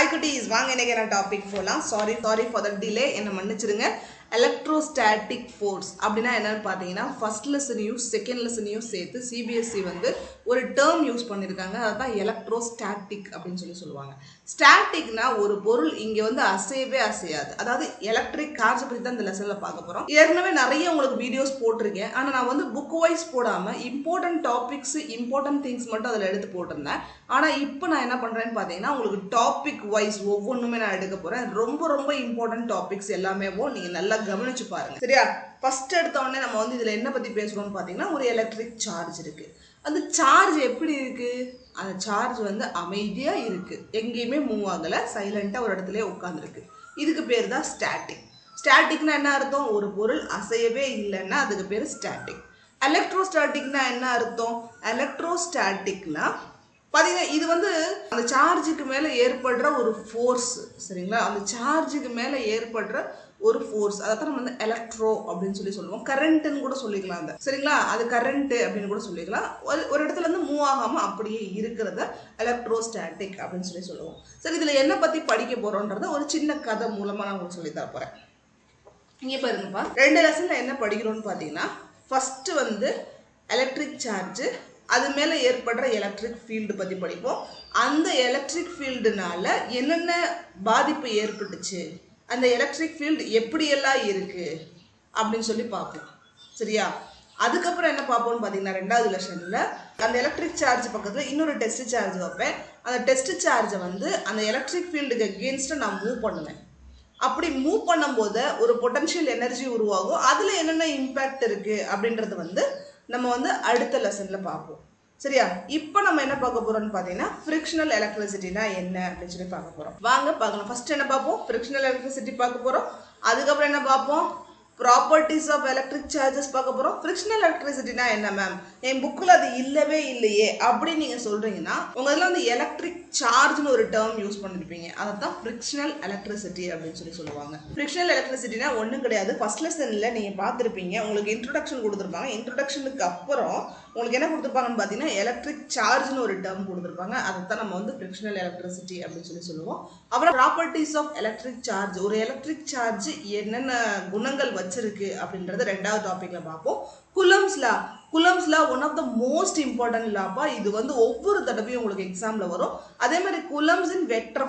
Hi cuties, வாங்க இன்னைக்கு என்ன டாபிக் போலாம். Sorry for the delay. என்ன மன்னிச்சிடுங்க. Electrostatic force அப்படினா என்னன்னு பாத்தீங்கன்னா first lesson-யும் second lesson-யும் சேர்த்து CBSE வந்து ஒரு term யூஸ் பண்ணிருக்காங்க. அதான் electrostatic அப்படினு சொல்லுவாங்க. ஸ்டாட்டிக்னா ஒரு பொருள் இங்க வந்து அசையவே அசையாது. அதாவது எலக்ட்ரிக் சார்ஜ் பத்தி தான் இந்த லெசன்ல பார்க்க போறோம். ஏற்கனவே நிறைய உங்களுக்கு வீடியோஸ் போட்டிருக்கேன். ஆனா நான் வந்து புக் வைஸ் போடாம இம்பார்ட்டன்ட் டாபிக்ஸ் இம்பார்ட்டன்ட் திங்ஸ் மட்டும் அதில் எடுத்து போட்டிருந்தேன். ஆனா இப்போ நான் என்ன பண்றேன்னு பாத்தீங்கன்னா உங்களுக்கு டாபிக் வைஸ் ஒவ்வொன்றுமே நான் எடுக்க போறேன். ரொம்ப இம்பார்ட்டன்ட் டாபிக்ஸ் எல்லாமே நீங்க நல்லா கவனிச்சு பாருங்க. சரியா? ஃபர்ஸ்ட் எடுத்த உடனே நம்ம வந்து இதுல என்ன பத்தி பேசுறோம்னு பாத்தீங்கன்னா ஒரு எலக்ட்ரிக் சார்ஜ் இருக்கு. அந்த சார்ஜ் எப்படி இருக்கு? அந்த சார்ஜ் வந்து அமைதியா இருக்கு, எங்கேயுமே மூவ் ஆகல, சைலண்டா ஒரு இடத்துல உட்கார்ந்துருக்கு. இதுக்கு பேர் தான் ஸ்டாட்டிக். ஸ்டாட்டிக்னா என்ன அர்த்தம்? ஒரு பொருள் அசையவே இல்லைன்னா அதுக்கு பேர் ஸ்டாட்டிக். எலக்ட்ரோஸ்டாட்டிக்னா என்ன அர்த்தம்? எலக்ட்ரோஸ்டாட்டிக்னா பாத்தீங்கன்னா இது வந்து அந்த சார்ஜுக்கு மேல ஏற்படுற ஒரு ஃபோர்ஸ். சரிங்களா? அந்த சார்ஜுக்கு மேல ஏற்படுற ஒரு ஃபோர்ஸ், அதான் நம்ம வந்து எலக்ட்ரோ அப்படின்னு சொல்லுவோம். கரண்ட்னு கூட சொல்லிக்கலாம். அந்த சரிங்களா, அது கரண்ட் அப்படின்னு கூட சொல்லிக்கலாம். ஒரு இடத்துல இருந்து மூவ் ஆகாம அப்படியே இருக்கிறத எலக்ட்ரோஸ்டாட்டிக் அப்படின்னு சொல்லுவோம். சரி, இதுல என்ன பத்தி படிக்க போறோம்ன்றத ஒரு சின்ன கதை மூலமா நான் உங்களுக்கு சொல்லி தர போறேன். இங்க பாருங்கப்பா, 2 லெசன்ல என்ன படிக்கிறோம்னு பாத்தீங்கன்னா ஃபர்ஸ்ட் வந்து எலக்ட்ரிக் சார்ஜ், அது மேல ஏற்படுற எலக்ட்ரிக் ஃபீல்டு பத்தி படிப்போம். அந்த எலக்ட்ரிக் ஃபீல்டுனால என்னென்ன பாதிப்பு ஏற்பட்டுச்சு, அந்த எலக்ட்ரிக் ஃபீல்டு எப்படியெல்லாம் இருக்கு அப்படின்னு சொல்லி பார்ப்போம். சரியா? அதுக்கப்புறம் என்ன பார்ப்போம்னு பார்த்தீங்கன்னா 2வது லெசன்ல அந்த எலக்ட்ரிக் சார்ஜ் பக்கத்தில் இன்னொரு டெஸ்ட் சார்ஜ் வைப்பேன். அந்த டெஸ்ட் சார்ஜை வந்து அந்த எலக்ட்ரிக் ஃபீல்டுக்கு அகெயின்ஸ்டாக நான் மூவ் பண்ணுவேன். அப்படி மூவ் பண்ணும்போது ஒரு பொட்டன்ஷியல் எனர்ஜி உருவாகும். அதில் என்னென்ன இம்பேக்ட் இருக்கு அப்படின்றது வந்து நம்ம வந்து அடுத்த லெசன்ல பார்ப்போம். சரியா? இப்போ நம்ம என்ன பார்க்க போறோம்னு பார்த்தீங்கன்னா ஃப்ரிக்ஷனல் எலக்ட்ரிசிட்டினா என்ன அப்படின்னு சொல்லி பார்க்க போறோம். வாங்க பார்க்கலாம். ஃபர்ஸ்ட் என்ன பார்ப்போம்? ஃப்ரிக்ஷனல் எலக்ட்ரிசிட்டி பார்க்க போறோம். அதுக்கப்புறம் என்ன பார்ப்போம்? ப்ராப்பர்ட்டிஸ் ஆஃப் எலக்ட்ரிக் சார்ஜஸ் பார்க்க போறோம். ஃப்ரிக்ஷனல் எலக்ட்ரிசிட்டினா என்ன மேம், என் புக்கில் அது இல்லவே இல்லையே அப்படின்னு நீங்க சொல்றீங்கன்னா உங்க இதில் வந்து எலக்ட்ரிக் சார்ஜ்னு ஒரு டேர்ம் யூஸ் பண்ணிருப்பீங்க. அதான் ஃப்ரிக்ஷனல் எலக்ட்ரிசிட்டி அப்படின்னு சொல்லுவாங்க. ஃப்ரிக்ஷனல் எலக்ட்ரிசிட்டினா ஒன்றும் கிடையாது. ஃபர்ஸ்ட் லெசன்ல நீங்க பார்த்துருப்பீங்க, உங்களுக்கு இன்ட்ரோடக்ஷன் கொடுத்துருப்பாங்க. இன்ட்ரோடக்ஷனுக்கு அப்புறம் உங்களுக்கு என்ன கொடுத்துருப்பாங்கன்னு பார்த்தீங்கன்னா எலக்ட்ரிக் சார்ஜ்னு ஒரு டேர்ம் கொடுத்துருப்பாங்க. அதைத்தான் நம்ம வந்து ஃப்ரிக்ஷனல் எலக்ட்ரிசிட்டி அப்படின்னு சொல்லுவோம். அப்புறம் ப்ராப்பர்ட்டிஸ் ஆஃப் எலக்ட்ரிக் சார்ஜ், ஒரு எலக்ட்ரிக் சார்ஜ் என்னென்ன குணங்கள் வச்சிருக்கு அப்படின்றது 2வது டாபிக்ல பார்ப்போம். Coulomb's law one of the most important லாப்பா. இது வந்து ஒவ்வொரு தடவையும் உங்களுக்கு எக்ஸாம்ல வரும். அதே மாதிரி கூலம்ஸ் இன் வெக்டர்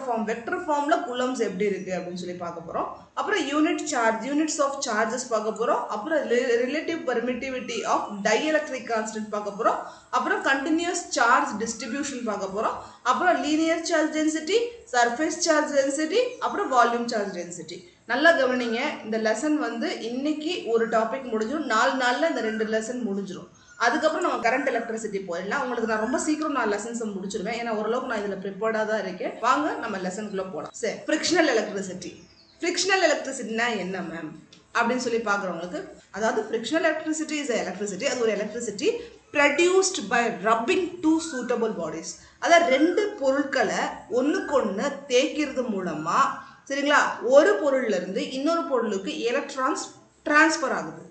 ஃபார்ம்ல கூலம்ஸ் எப்படி இருக்கு அப்படின்னு சொல்லி பார்க்க போறோம். அப்புறம் யூனிட்ஸ் ஆஃப் சார்ஜஸ் பார்க்க போறோம். அப்புறம் relative permittivity of dielectric constant பார்க்க போறோம். அப்புறம் கண்டினியூஸ் சார்ஜ் டிஸ்ட்ரிபியூஷன் பார்க்க போறோம். அப்புறம் linear charge density, surface charge density, அப்புறம் வால்யூம் சார்ஜ் டென்சிட்டி. நல்லா கவனிங்க. இந்த லெசன் வந்து இன்னைக்கு ஒரு டாபிக் முடிஞ்சிடும். 4 நாள்ல இந்த 2 லெசன் முடிஞ்சிடும். அதுக்கப்புறம் நம்ம கரண்ட் எலக்ட்ரிசிட்டி போயிடலாம். உங்களுக்கு நான் ரொம்ப சீக்கிரம் 4 லெசன்ஸ் முடிச்சிருவேன். ஏன்னா ஓரளவுக்கு நான் இதுல ப்ரிப்பேர்டா தான் இருக்கேன். வாங்க நம்ம லெசனுக்குள்ள போலாம். சரி, ஃப்ரிக்ஷனல் எலக்ட்ரிசிட்டினா என்ன மேம் அப்படின்னு சொல்லி பாக்குறவங்களுக்கு, அதாவது ஃப்ரிக்ஷனல் எலக்ட்ரிசிட்டி இஸ் எலக்ட்ரிசிட்டி. அது ஒரு electricity produced by rubbing two suitable bodies. அதாவது 2 பொருட்களை ஒண்ணுக்கொண்ணு தேய்க்கிறது மூலமா, சரிங்களா, ஒரு பொருள்ல இருந்து இன்னொரு பொருளுக்கு எலக்ட்ரான்ஸ் டிரான்ஸ்பர் ஆகுது.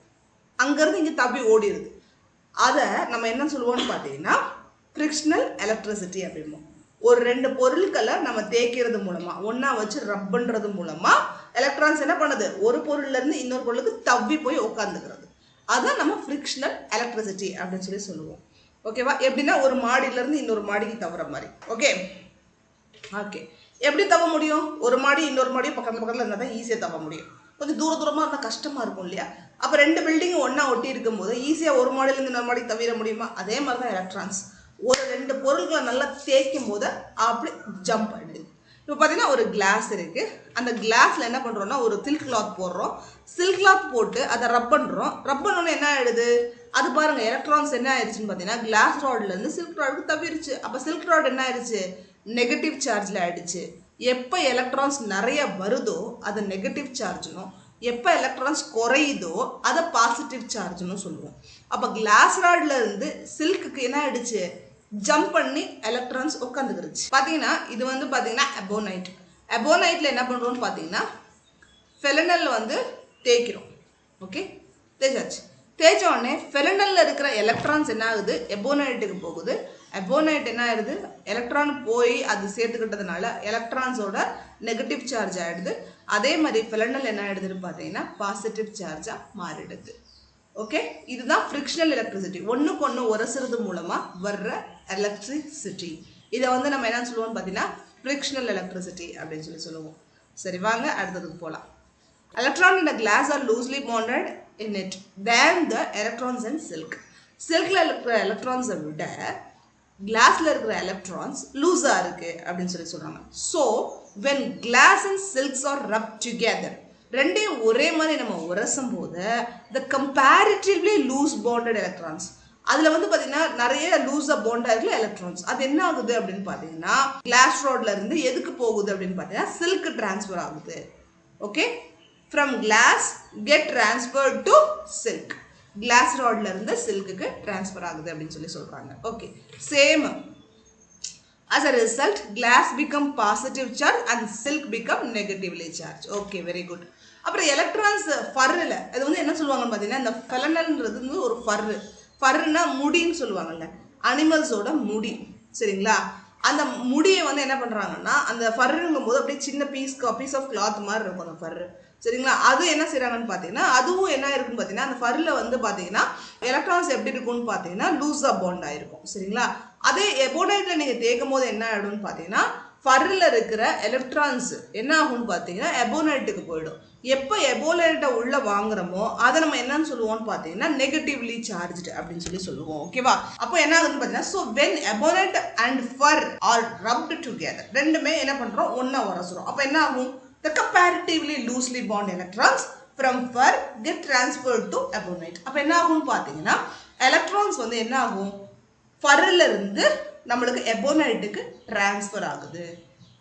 அங்கிருந்து இங்க தப்பி ஓடிடுது. அதை நம்ம என்ன சொல்லுவோம்னு பார்த்தீங்கன்னா ஃப்ரிக்ஷனல் எலக்ட்ரிசிட்டி அப்படிம்போம். ஒரு 2 பொருட்களை நம்ம தேய்க்கிறது மூலமா, ஒன்னா வச்சு ரப் பண்றது மூலமா எலக்ட்ரான்ஸ் என்ன பண்ணுது, ஒரு பொருள்ல இருந்து இன்னொரு பொருளுக்கு தப்பி போய் உட்காந்துக்கிறது. அதான் நம்ம ஃப்ரிக்ஷனல் எலக்ட்ரிசிட்டி அப்படின்னு சொல்லுவோம். ஓகேவா? எப்படின்னா ஒரு மாடியில இருந்து இன்னொரு மாடிக்கு தவற மாதிரி. ஓகே, எப்படி தவ முடியும்? ஒரு மாடி இன்னொரு மாடியும் பக்கத்துல இருந்தால் தான் ஈஸியாக தவ முடியும். கொஞ்சம் தூரமா இருந்தால் கஷ்டமா இருக்கும் இல்லையா? அப்போ 2 பில்டிங் ஒன்னா ஒட்டி இருக்கும் போது ஈஸியாக ஒரு மாடியிலேருந்து இன்னொரு மாடி தவிர முடியுமா? அதே மாதிரி தான் எலக்ட்ரான்ஸ் ஒரு 2 பொருட்களை நல்லா தேய்க்கும் போது அப்படி ஜம்ப் ஆயிடுது. இப்போ பார்த்தீங்கன்னா ஒரு கிளாஸ் இருக்கு. அந்த கிளாஸ்ல என்ன பண்றோம்னா ஒரு சில்க் கிளாத் போடுறோம். சில்க் கிளாத் போட்டு அதை ரப் பண்ணோன்னு என்ன ஆயிடுது, அது பாருங்க எலக்ட்ரான்ஸ் என்ன ஆயிடுச்சுன்னு பார்த்தீங்கன்னா கிளாஸ் ராட்ல இருந்து சில்க் ராடுக்கு தவிருச்சு. அப்போ சில்க் ராட் என்ன ஆயிடுச்சு, நெகட்டிவ் சார்ஜ்ல ஆயிடுச்சு. எப்போ எலக்ட்ரான்ஸ் நிறைய வருதோ அது நெகட்டிவ் சார்ஜ்னும், எப்போ எலக்ட்ரான்ஸ் குறையுதோ அதை பாசிட்டிவ் சார்ஜ்னு சொல்லுவோம். அப்போ கிளாஸ் ராட்ல இருந்து சில்க்குக்கு என்ன ஆயிடுச்சு, ஜம்ப் பண்ணி எலக்ட்ரான்ஸ் உட்காந்துக்கிருச்சு. பார்த்தீங்கன்னா இது வந்து பார்த்தீங்கன்னா அபோனைட்ல என்ன பண்ணுறோம்னு பார்த்தீங்கன்னா ஃபெலனல் வந்து தேய்க்கிறோம். ஓகே, தேய்ச்சாச்சு. தேய்ச்ச உடனே ஃபெலனல்ல இருக்கிற எலக்ட்ரான்ஸ் என்ன ஆகுது, எபோனைட்டுக்கு போகுது. எபோனைட் என்ன ஆயிடுது, எலக்ட்ரான் போய் அது சேர்த்துக்கிட்டதுனால எலக்ட்ரான்ஸோட நெகட்டிவ் சார்ஜ் ஆயிடுது. அதே மாதிரி ஃபெலனல் என்ன ஆயிடுதுன்னு பார்த்தீங்கன்னா பாசிட்டிவ் சார்ஜாக மாறிடுது. ஓகே, இதுதான் ஃப்ரிக்ஷனல் எலக்ட்ரிசிட்டி, ஒன்றுக்கு ஒன்று உரசுறது மூலமாக வர்ற எலக்ட்ரிசிட்டி. இதை வந்து நம்ம என்ன சொல்லுவோம்னு பார்த்தீங்கன்னா ஃப்ரிக்ஷனல் எலக்ட்ரிசிட்டி அப்படின்னு சொல்லுவோம். சரி, வாங்க அடுத்ததுக்கு போகலாம். Electron in a glass are loosely bonded in it than the electrons in silk. Silkல இருக்கிற எலக்ட்ரான்ஸை விட கிளாஸ்ல இருக்கிற எலக்ட்ரான்ஸ் லூஸா இருக்கு அப்படின்னு சொல்றாங்க. So when glass and silks are rubbed together, ரெண்டையும் ஒரே மாதிரி நம்ம உரசும் போது the comparatively loose bonded electrons, அதுல வந்து பாத்தீங்கன்னா நிறைய லூஸா பாண்ட் ஆயிருக்குல எலக்ட்ரான்ஸ், அது என்ன ஆகுது அப்படின்னு பாத்தீங்கன்னா கிளாஸ் ராட்ல இருந்து எதுக்கு போகுது அப்படின்னு பாத்தீங்கன்னா சில்க் டிரான்ஸ்ஃபர் ஆகுது. Okay, from glass get transferred to silk. glass rodல இருந்து சில்க்குக்கு ட்ரான்ஸ்ஃபர் ஆகுது அப்படின்னு சொல்றாங்க. Okay, same as a result glass become positive charge and silk become negatively charged. Okay, very good. அப்புறம் எலக்ட்ரான்ஸ் ஃபர்ல அது வந்து என்ன சொல்லுவாங்கன்னு பார்த்தீங்கன்னா இந்த ஃபெலனல்ன்றது வந்து ஒரு ஃபர்னா முடின்னு சொல்லுவாங்கல்ல, அனிமல்ஸோட முடி. சரிங்களா, அந்த முடியை வந்து என்ன பண்ணுறாங்கன்னா அந்த ஃபர்ருங்கும் போது அப்படியே சின்ன பீஸ் ஆஃப் கிளாத் மாதிரி இருக்கும் அந்த ஃபர்ரு. சரிங்களா, அது என்ன செய்கிறாங்கன்னு பார்த்தீங்கன்னா அதுவும் என்ன இருக்குன்னு பார்த்தீங்கன்னா அந்த ஃபர்ரில் வந்து பார்த்தீங்கன்னா எலக்ட்ரான்ஸ் எப்படி இருக்கும்னு பார்த்தீங்கன்னா லூஸாக பாண்ட் ஆகிருக்கும். சரிங்களா, அதே எபோனைட்டில் நீங்கள் தேய்க்கும் போது என்ன ஆகிடும்னு பார்த்தீங்கன்னா ஃபர்ரில் இருக்கிற எலக்ட்ரான்ஸ் என்ன ஆகும்னு பார்த்தீங்கன்னா எபோனைட்டுக்கு போயிடும். எப்போ எபோனைட்டை உள்ளே வாங்குறோமோ அதை நம்ம என்னன்னு சொல்லுவோம்னு பார்த்தீங்கன்னா நெகட்டிவ்லி சார்ஜ்டு அப்படின்னு சொல்லுவோம். ஓகேவா, அப்போ என்ன ஆகுதுன்னு பார்த்தீங்கன்னா so when ebonite and fur are rubbed together, ரெண்டுமே என்ன பண்ணுறோம் ஒன்றா உரசுறோம். அப்போ என்ன ஆகும், the comparatively loosely bound electrons from fur get transferred to ebonite. அப்ப என்ன ஆகும்னு பாத்தீங்கன்னா எலக்ட்ரான்ஸ் வந்து என்ன ஆகும் ஃபர்ல இருந்து நம்மளுக்கு எபோனைட்டுக்கு டிரான்ஸ்ஃபர் ஆகுது.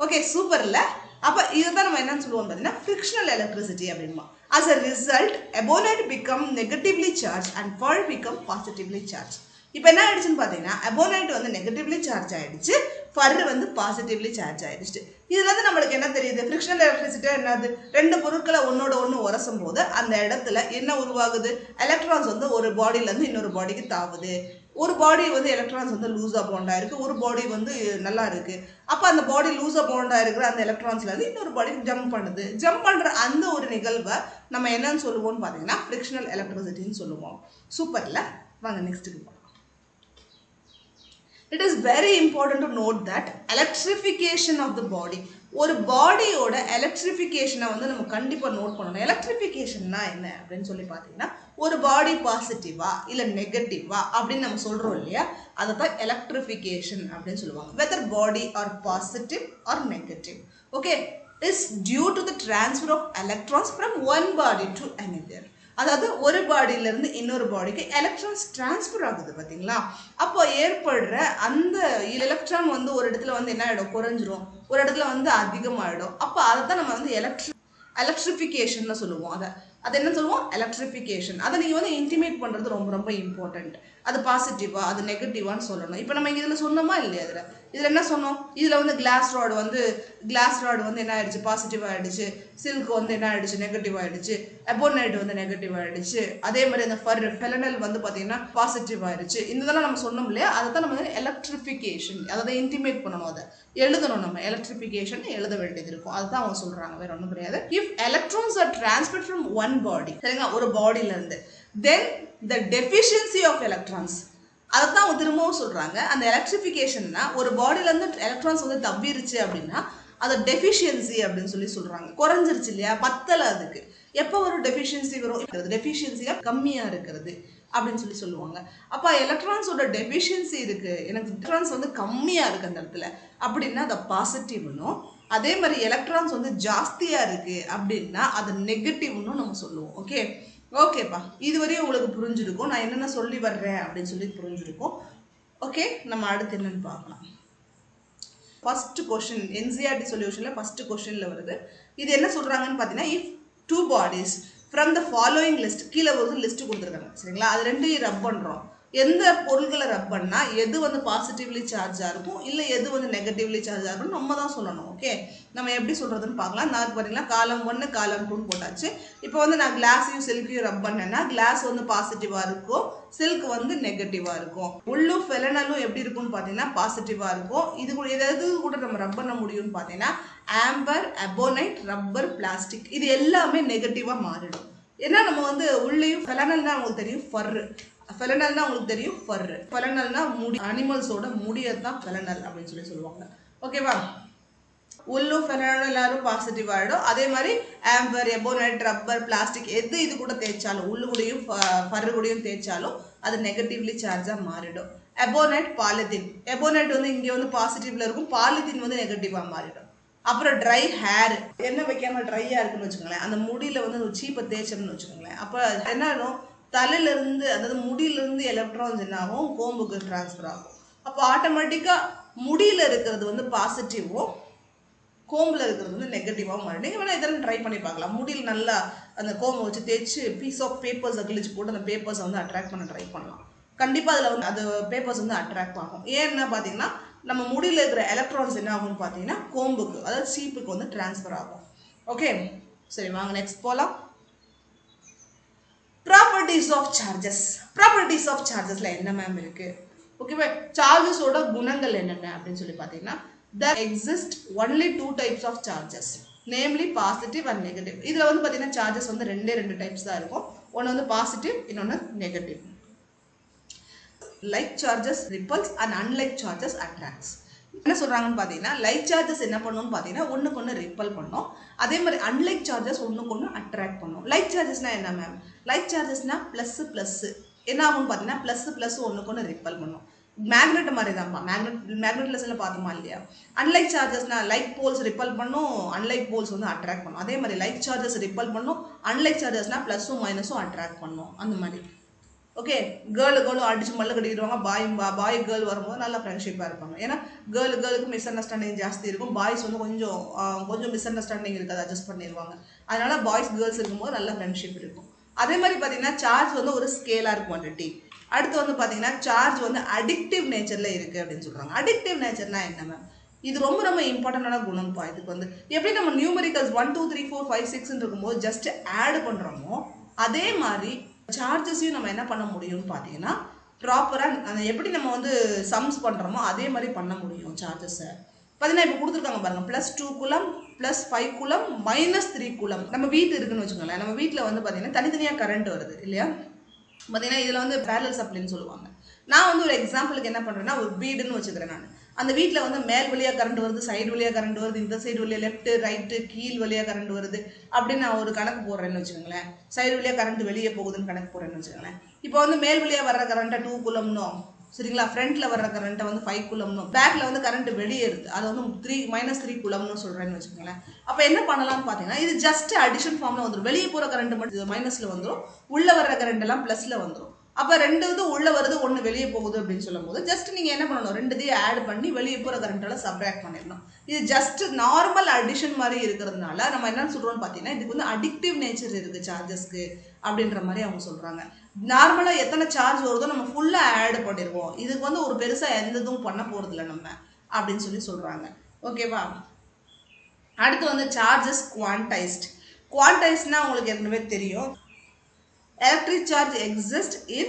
ஓகே, சூப்பர்ல. அப்ப இதுதான் நம்ம என்னன்னு சொல்லுவோம் பாத்தீங்கன்னா ஃப்ரிக்ஷனல் எலக்ட்ரிசிட்டி அப்படிமா. as a result ebonite become negatively charged and fur become positively charged. இப்போ என்ன ஆயிடுச்சுன்னு பார்த்தீங்கன்னா எபோனைட் வந்து நெகட்டிவ்லி சார்ஜ் ஆயிடுச்சு, ஃபர் வந்து பாசிட்டிவ்லி சார்ஜ் ஆயிடுச்சு. இதுல இருந்து நம்மளுக்கு என்ன தெரியுது, ஃப்ரிக்ஷனல் எலக்ட்ரிசிட்டி என்னது, ரெண்டு பொருட்களை ஒன்னோட ஒன்று உரசும் போது அந்த இடத்துல என்ன உருவாகுது, எலக்ட்ரான்ஸ் வந்து ஒரு பாடியில இருந்து இன்னொரு பாடிக்கு தாவுது. ஒரு பாடி வந்து எலக்ட்ரான்ஸ் வந்து லூஸா பாண்டா இருக்கு, ஒரு பாடி வந்து நல்லா இருக்கு. அப்போ அந்த பாடி லூஸா பாண்டா இருக்கிற அந்த எலக்ட்ரான்ஸ்ல இருந்து இன்னொரு பாடிக்கு ஜம்ப் பண்ணுது. ஜம்ப் பண்ற அந்த ஒரு நிகழ்வை நம்ம என்னன்னு சொல்லுவோம்னு பார்த்தீங்கன்னா ஃப்ரிக்ஷனல் எலக்ட்ரிசிட்டின்னு சொல்லுவோம். சூப்பர்ல. வாங்க நெக்ஸ்ட்டுக்கு போகலாம். It is very important to note that electrification of the body, ஒரு பாடியோட எலக்ட்ரிஃபிகேஷனை வந்து நம்ம கண்டிப்பாக நோட் பண்ணணும். எலக்ட்ரிஃபிகேஷன்னா என்ன அப்படின்னு சொல்லி பார்த்தீங்கன்னா ஒரு பாடி பாசிட்டிவா இல்லை நெகட்டிவா அப்படின்னு நம்ம சொல்கிறோம் இல்லையா, அதை தான் எலக்ட்ரிஃபிகேஷன் அப்படின்னு சொல்லுவாங்க. Whether body are positive or negative. Okay, is due to the transfer of electrons from one body to another. அதாவது ஒரு பாடியிலேருந்து இன்னொரு பாடிக்கு எலக்ட்ரான்ஸ் டிரான்ஸ்ஃபர் ஆகுது பார்த்தீங்களா. அப்போ ஏற்படுற அந்த எலக்ட்ரான் வந்து ஒரு இடத்துல வந்து என்ன ஆகிடும், குறைஞ்சிரும், ஒரு இடத்துல வந்து அதிகமாகிடும். அப்போ அதை தான் நம்ம வந்து எலக்ட்ரிஃபிகேஷன் சொல்லுவோம். அது என்ன சொல்லுவோம், எலக்ட்ரிஃபிகேஷன். அதை நீங்கள் வந்து இன்டிமேட் பண்ணுறது ரொம்ப ரொம்ப இம்பார்ட்டண்ட். அது பாசிட்டிவா அது நெகட்டிவான்னு சொல்லணும். இப்போ நம்ம இதில் சொன்னோமா இல்லையா, இதில் என்ன சொன்னோம், இதில் வந்து கிளாஸ் ராடு வந்து என்ன ஆயிடுச்சு, பாசிட்டிவ் ஆகிடுச்சு. சில்க் வந்து என்ன ஆயிடுச்சு, நெகட்டிவ் ஆகிடுச்சு. எபோனைட் வந்து நெகட்டிவ் ஆகிடுச்சு. அதே மாதிரி அந்த ஃபெலனல் வந்து பார்த்தீங்கன்னா பாசிட்டிவ் ஆகிடுச்சு. இதெல்லாம் நம்ம சொன்னோம் இல்லையா, அதை தான் நம்ம வந்து எலக்ட்ரிஃபிகேஷன், அதை இன்டிமேட் பண்ணணும், அதை எழுதணும். நம்ம எலக்ட்ரிஃபிகேஷன் எழுத வேண்டியது இருக்கும். அதுதான் அவங்க சொல்கிறாங்க, வேற ஒன்றும் கிடையாது. If electrons R transferred from one பாடி, சரிங்களா, ஒரு பாடியிலேருந்து, தென் த டெஃபிஷியன்சி ஆஃப் எலக்ட்ரான்ஸ், அதை தான் அவங்க திரும்பவும் சொல்கிறாங்க. அந்த எலக்ட்ரிஃபிகேஷன்னா ஒரு பாடியிலேருந்து எலக்ட்ரான்ஸ் வந்து தவிருச்சு அப்படின்னா அதை டெஃபிஷியன்சி அப்படின்னு சொல்கிறாங்க. குறைஞ்சிருச்சு இல்லையா, பத்தலை. அதுக்கு எப்போ ஒரு டெஃபிஷியன்சி வரும், டெஃபிஷியன்சியா கம்மியாக இருக்கிறது அப்படின்னு சொல்லுவாங்க. அப்போ எலக்ட்ரான்ஸோட டெஃபிஷியன்சி இருக்குது, எனக்கு எலக்ட்ரான்ஸ் வந்து கம்மியாக இருக்குது அந்த இடத்துல அப்படின்னா அதை பாசிட்டிவ்னும், அதே மாதிரி எலக்ட்ரான்ஸ் வந்து ஜாஸ்தியாக இருக்குது அப்படின்னா அதை நெகட்டிவ்னு நம்ம சொல்லுவோம். ஓகேப்பா, இதுவரையும் உங்களுக்கு புரிஞ்சிருக்கும், நான் என்னென்ன சொல்லி வர்றேன் அப்படின்னு சொல்லி புரிஞ்சிருக்கும். ஓகே, நம்ம அடுத்து என்னன்னு பார்க்கலாம். ஃபர்ஸ்ட் கொஸ்டின் என்சிஆர்டி சொல்யூஷனில் ஃபர்ஸ்ட் கொஸ்டினில் வருது. இது என்ன சொல்கிறாங்கன்னு பார்த்தீங்கன்னா, if two bodies from the following list, கீழே ஒரு லிஸ்ட்டு கொடுத்துருக்காங்க, சரிங்களா, அது ரெண்டையும் ரப் பண்ணுறோம். எந்த பொருள்களை ரப் பண்ணா எது வந்து பாசிட்டிவ்லி சார்ஜா இருக்கும் இல்லை எது வந்து நெகட்டிவ்லி சார்ஜா இருக்கும் நம்ம தான் சொல்லணும். ஓகே, நம்ம எப்படி சொல்றதுன்னு பார்க்கலாம். நான் பார்த்தீங்கன்னா காலம் 1 காலம் 2 போட்டாச்சு. இப்போ வந்து நான் கிளாஸையும் சில்கையும் ரப் பண்ணேன்னா கிளாஸ் வந்து பாசிட்டிவா இருக்கும், சில்க் வந்து நெகட்டிவா இருக்கும். உள்ளும் ஃபெலனலும் எப்படி இருக்கும்னு பார்த்தீங்கன்னா பாசிட்டிவா இருக்கும். இது கூட எதாவது கூட நம்ம ரப் பண்ண முடியும்னு பார்த்தீங்கன்னா ஆம்பர், எபோனைட், ரப்பர், பிளாஸ்டிக் இது எல்லாமே நெகட்டிவா மாறிடும். ஏன்னா நம்ம வந்து உள்ளேயும் ஃபெலனல் தான் உங்களுக்கு தெரியும், ஃபர்ரு. ஃபெலனல்னா உங்களுக்கு தெரியும், ஃபர்ரு. ஃபெலனல்னா முடி, அனிமல்ஸோட முடியத்தான் ஃபெலனல் அப்படின்னு சொல்லுவாங்க. ஓகேவா, உள்ளும் ஃபெலனல் எல்லாரும் பாசிட்டிவ் ஆகிடும். அதே மாதிரி ஆம்பர், எபோனைட், ரப்பர், பிளாஸ்டிக் எது இது கூட தேய்ச்சாலும் உள்ளு கூடயும் ஃபர்ரு கூடயும் தேய்ச்சாலும் அது நெகட்டிவ்லி சார்ஜாக மாறிடும். Ebonite, polythene. எபோனைட் வந்து இங்கே வந்து பாசிட்டிவ்ல இருக்கும், பாலித்தீன் வந்து நெகட்டிவாக மாறிடும். அப்புறம் ட்ரை ஹேர், என்ன வைக்காம ட்ரையா இருக்குன்னு வச்சுக்கோங்களேன், அந்த முடியில வந்து ஒரு சீப்பை தேய்ச்சோம்னு வச்சுக்கோங்களேன், அப்போ என்ன ஆகும், தலையிலிருந்து அதாவது முடியிலிருந்து எலக்ட்ரான்ஸ் என்ன ஆகும், கோம்புக்கு டிரான்ஸ்ஃபர் ஆகும். அப்போ ஆட்டோமேட்டிக்காக முடியில் இருக்கிறது வந்து பாசிட்டிவும் கோம்பில் இருக்கிறது வந்து நெகட்டிவாகவும் மாறிடும். நீங்கள் வேணால் இதெல்லாம் ட்ரை பண்ணி பார்க்கலாம். முடியில் நல்லா அந்த கோம்பை வச்சு தேய்ச்சி பீஸ் ஆஃப் பேப்பர்ஸை கிழிச்சு போட்டு அந்த பேப்பர்ஸை வந்து அட்ராக்ட் பண்ண ட்ரை பண்ணலாம். கண்டிப்பாக அதில் வந்து அது பேப்பர்ஸ் வந்து அட்ராக்ட் ஆகும். ஏன்னா பார்த்தீங்கன்னா நம்ம முடியில் இருக்கிற எலக்ட்ரான்ஸ் என்ன ஆகும்னு பார்த்தீங்கன்னா கோம்புக்கு அதாவது சீப்புக்கு வந்து டிரான்ஸ்ஃபர் ஆகும். ஓகே, சரி வாங்க நெக்ஸ்ட் போகலாம். Properties of charges. Properties of சார்ஜஸ்ல என்ன மேம் இருக்கு? ஓகேவா, சார்ஜஸோட குணங்கள் என்னென்ன அப்படின்னு சொல்லி பார்த்தீங்கன்னா there exist only two types of charges, namely positive and negative. இதில் வந்து பார்த்தீங்கன்னா சார்ஜஸ் வந்து ரெண்டு டைப்ஸ் தான் இருக்கும். ஒன்று வந்து பாசிட்டிவ், இன்னொன்று negative. Like charges repels and unlike charges attracts. என்ன சொல்றாங்கன்னு பார்த்தீங்கன்னா லைக் சார்ஜஸ் என்ன பண்ணும்னு பார்த்தீங்கன்னா ஒன்றுக்கு ஒன்று ரிப்பல் பண்ணும். அதே மாதிரி அன்லைக் சார்ஜஸ் ஒன்றுக்கு ஒன்று அட்ராக்ட் பண்ணும். லைக் சார்ஜஸ்னா என்ன மேம்? லைக் சார்ஜஸ்னா ப்ளஸ் ப்ளஸ் என்ன ஆகும்னு பார்த்தீங்கன்னா ப்ளஸ் ஒன்றுக்கு ஒன்று ரிப்பல் பண்ணும். மேக்னெட் மாதிரி தான்ப்பா, மேக்னெட் லெசனில் பார்த்தோமா இல்லையா? அன்லைக் சார்ஜஸ்னா லைக் போல்ஸ் ரிப்பல் பண்ணும், அன்லைக் போல்ஸ் வந்து அட்ராக்ட் பண்ணும். அதே மாதிரி லைக் சார்ஜஸ் ரிப்பல் பண்ணும், அன்லைக் சார்ஜஸ்னா ப்ளஸும் மைனஸும் அட்ராக்ட் பண்ணும். அந்த மாதிரி. ஓகே, கேர்ளும் அடிச்சு மல்ல கட்டிடுவாங்க, பாய் கேர்ள் வரும்போது நல்லா ஃப்ரெண்ட்ஷிப்பாக இருப்பாங்க. ஏன்னா கேர்ளுக்கு மிஸ் அண்டர்ஸ்டாண்டிங் ஜாஸ்தி இருக்கும், பாய்ஸ் வந்து கொஞ்சம் மிஸ் அண்டர்ஸ்டாண்டிங் இருக்காது, அட்ஜஸ்ட் பண்ணிடுவாங்க. அதனால பாய்ஸ் கேர்ள்ஸ் இருக்கும்போது நல்ல ஃப்ரெண்ட்ஷிப் இருக்கும். அதே மாதிரி பார்த்தீங்கன்னா சார்ஜ் வந்து ஒரு ஸ்கேலார் குவான்டிட்டி. அடுத்து வந்து பார்த்தீங்கன்னா சார்ஜ் வந்து அடிக்டிவ் நேச்சரில் இருக்குது அப்படின்னு சொல்கிறாங்க. அடிக்டிவ் நேச்சர்னா என்ன மேம்? இது ரொம்ப இம்பார்ட்டண்டான குணம்ப்பா. இதுக்கு வந்து எப்படி நம்ம நியூமெரிக்கல்ஸ் 1 2 3 4 5 6 இருக்கும்போது ஜஸ்ட் ஆட் பண்ணுறோமோ அதே மாதிரி சார்ஜஸையும் நம்ம என்ன பண்ண முடியும்னு பார்த்தீங்கன்னா ப்ராப்பராக அந்த எப்படி நம்ம வந்து சம்ஸ் பண்ணுறோமோ அதே மாதிரி பண்ண முடியும் சார்ஜஸை. பார்த்தீங்கன்னா இப்போ கொடுத்துருக்காங்க பாருங்கள், +2 கூலம், +5 கூலம், -3 கூலம். நம்ம வீட்டு இருக்குன்னு வச்சுக்கோங்களேன், நம்ம வீட்டில் வந்து பார்த்தீங்கன்னா தனித்தனியாக கரண்ட் வருது இல்லையா? பார்த்தீங்கன்னா இதில் வந்து பேரலல் சப்ளைன்னு சொல்லுவாங்க. நான் வந்து ஒரு எக்ஸாம்பிளுக்கு என்ன பண்ணுறேன்னா ஒரு வீடுன்னு வச்சுக்கிறேன். நான் அந்த வீட்டில் வந்து மேல் வழியாக கரண்ட் வருது, சைடு வழியாக கரண்ட் வருது, இந்த சைடு வழியாக லெஃப்ட்டு ரைட்டு கீழ் வழியாக கரண்ட் வருது அப்படின்னு நான் ஒரு கணக்கு போடுறேன்னு வச்சுக்கோங்களேன். சைடு வழியாக கரண்ட் வெளியே போகுதுன்னு கணக்கு போடுறேன்னு வச்சுக்கோங்களேன். இப்போ வந்து மேல் வழியாக வர்ற கரண்ட்டை 2 கூலம்னும், சரிங்களா? ஃப்ரண்ட்டில் வர்ற கரண்ட்டை வந்து 5 கூலம்னும், பேக்கில் வந்து கரண்ட் வெளியேறுது அதை வந்து -3 கூலம்னு சொல்கிறேன்னு வச்சுக்கோங்களேன். அப்போ என்ன பண்ணலாம்னு பார்த்தீங்கன்னா இது ஜஸ்ட் அடிஷன் ஃபார்மில் வந்துடும். வெளியே போகிற கரண்ட் மட்டும் மைனஸில் வந்துடும், உள்ளே வர்ற கரண்ட் எல்லாம் ப்ளஸில் வந்துடும். அப்போ 2 இது உள்ளே வருது, 1 வெளியே போகுது அப்படின்னு சொல்லும் போது ஜஸ்ட் நீங்கள் என்ன பண்ணணும், 2 ஆட் பண்ணி வெளியே போகிற கரண்ட்டால் சப்ராக்ட் பண்ணிடணும். இது ஜஸ்ட் நார்மல் அடிஷன் மாதிரி இருக்கிறதுனால நம்ம என்ன சொல்கிறோம்னு பார்த்தீங்கன்னா இதுக்கு வந்து அடிக்டிவ் நேச்சர் இருக்குது சார்ஜஸ்க்கு அப்படின்ற மாதிரி அவங்க சொல்கிறாங்க. நார்மலாக எத்தனை சார்ஜ் வருதோ நம்ம ஃபுல்லாக ஆட் பண்ணிடுவோம், இதுக்கு வந்து ஒரு பெருசாக எந்த இதுவும் பண்ண போகிறதில்ல நம்ம அப்படின்னு சொல்கிறாங்க. ஓகேவா? அடுத்து வந்து சார்ஜஸ் குவான்டைஸ்ட். குவான்டைஸ்ட்னா உங்களுக்கு ஏற்கனவே தெரியும், electric charge exists in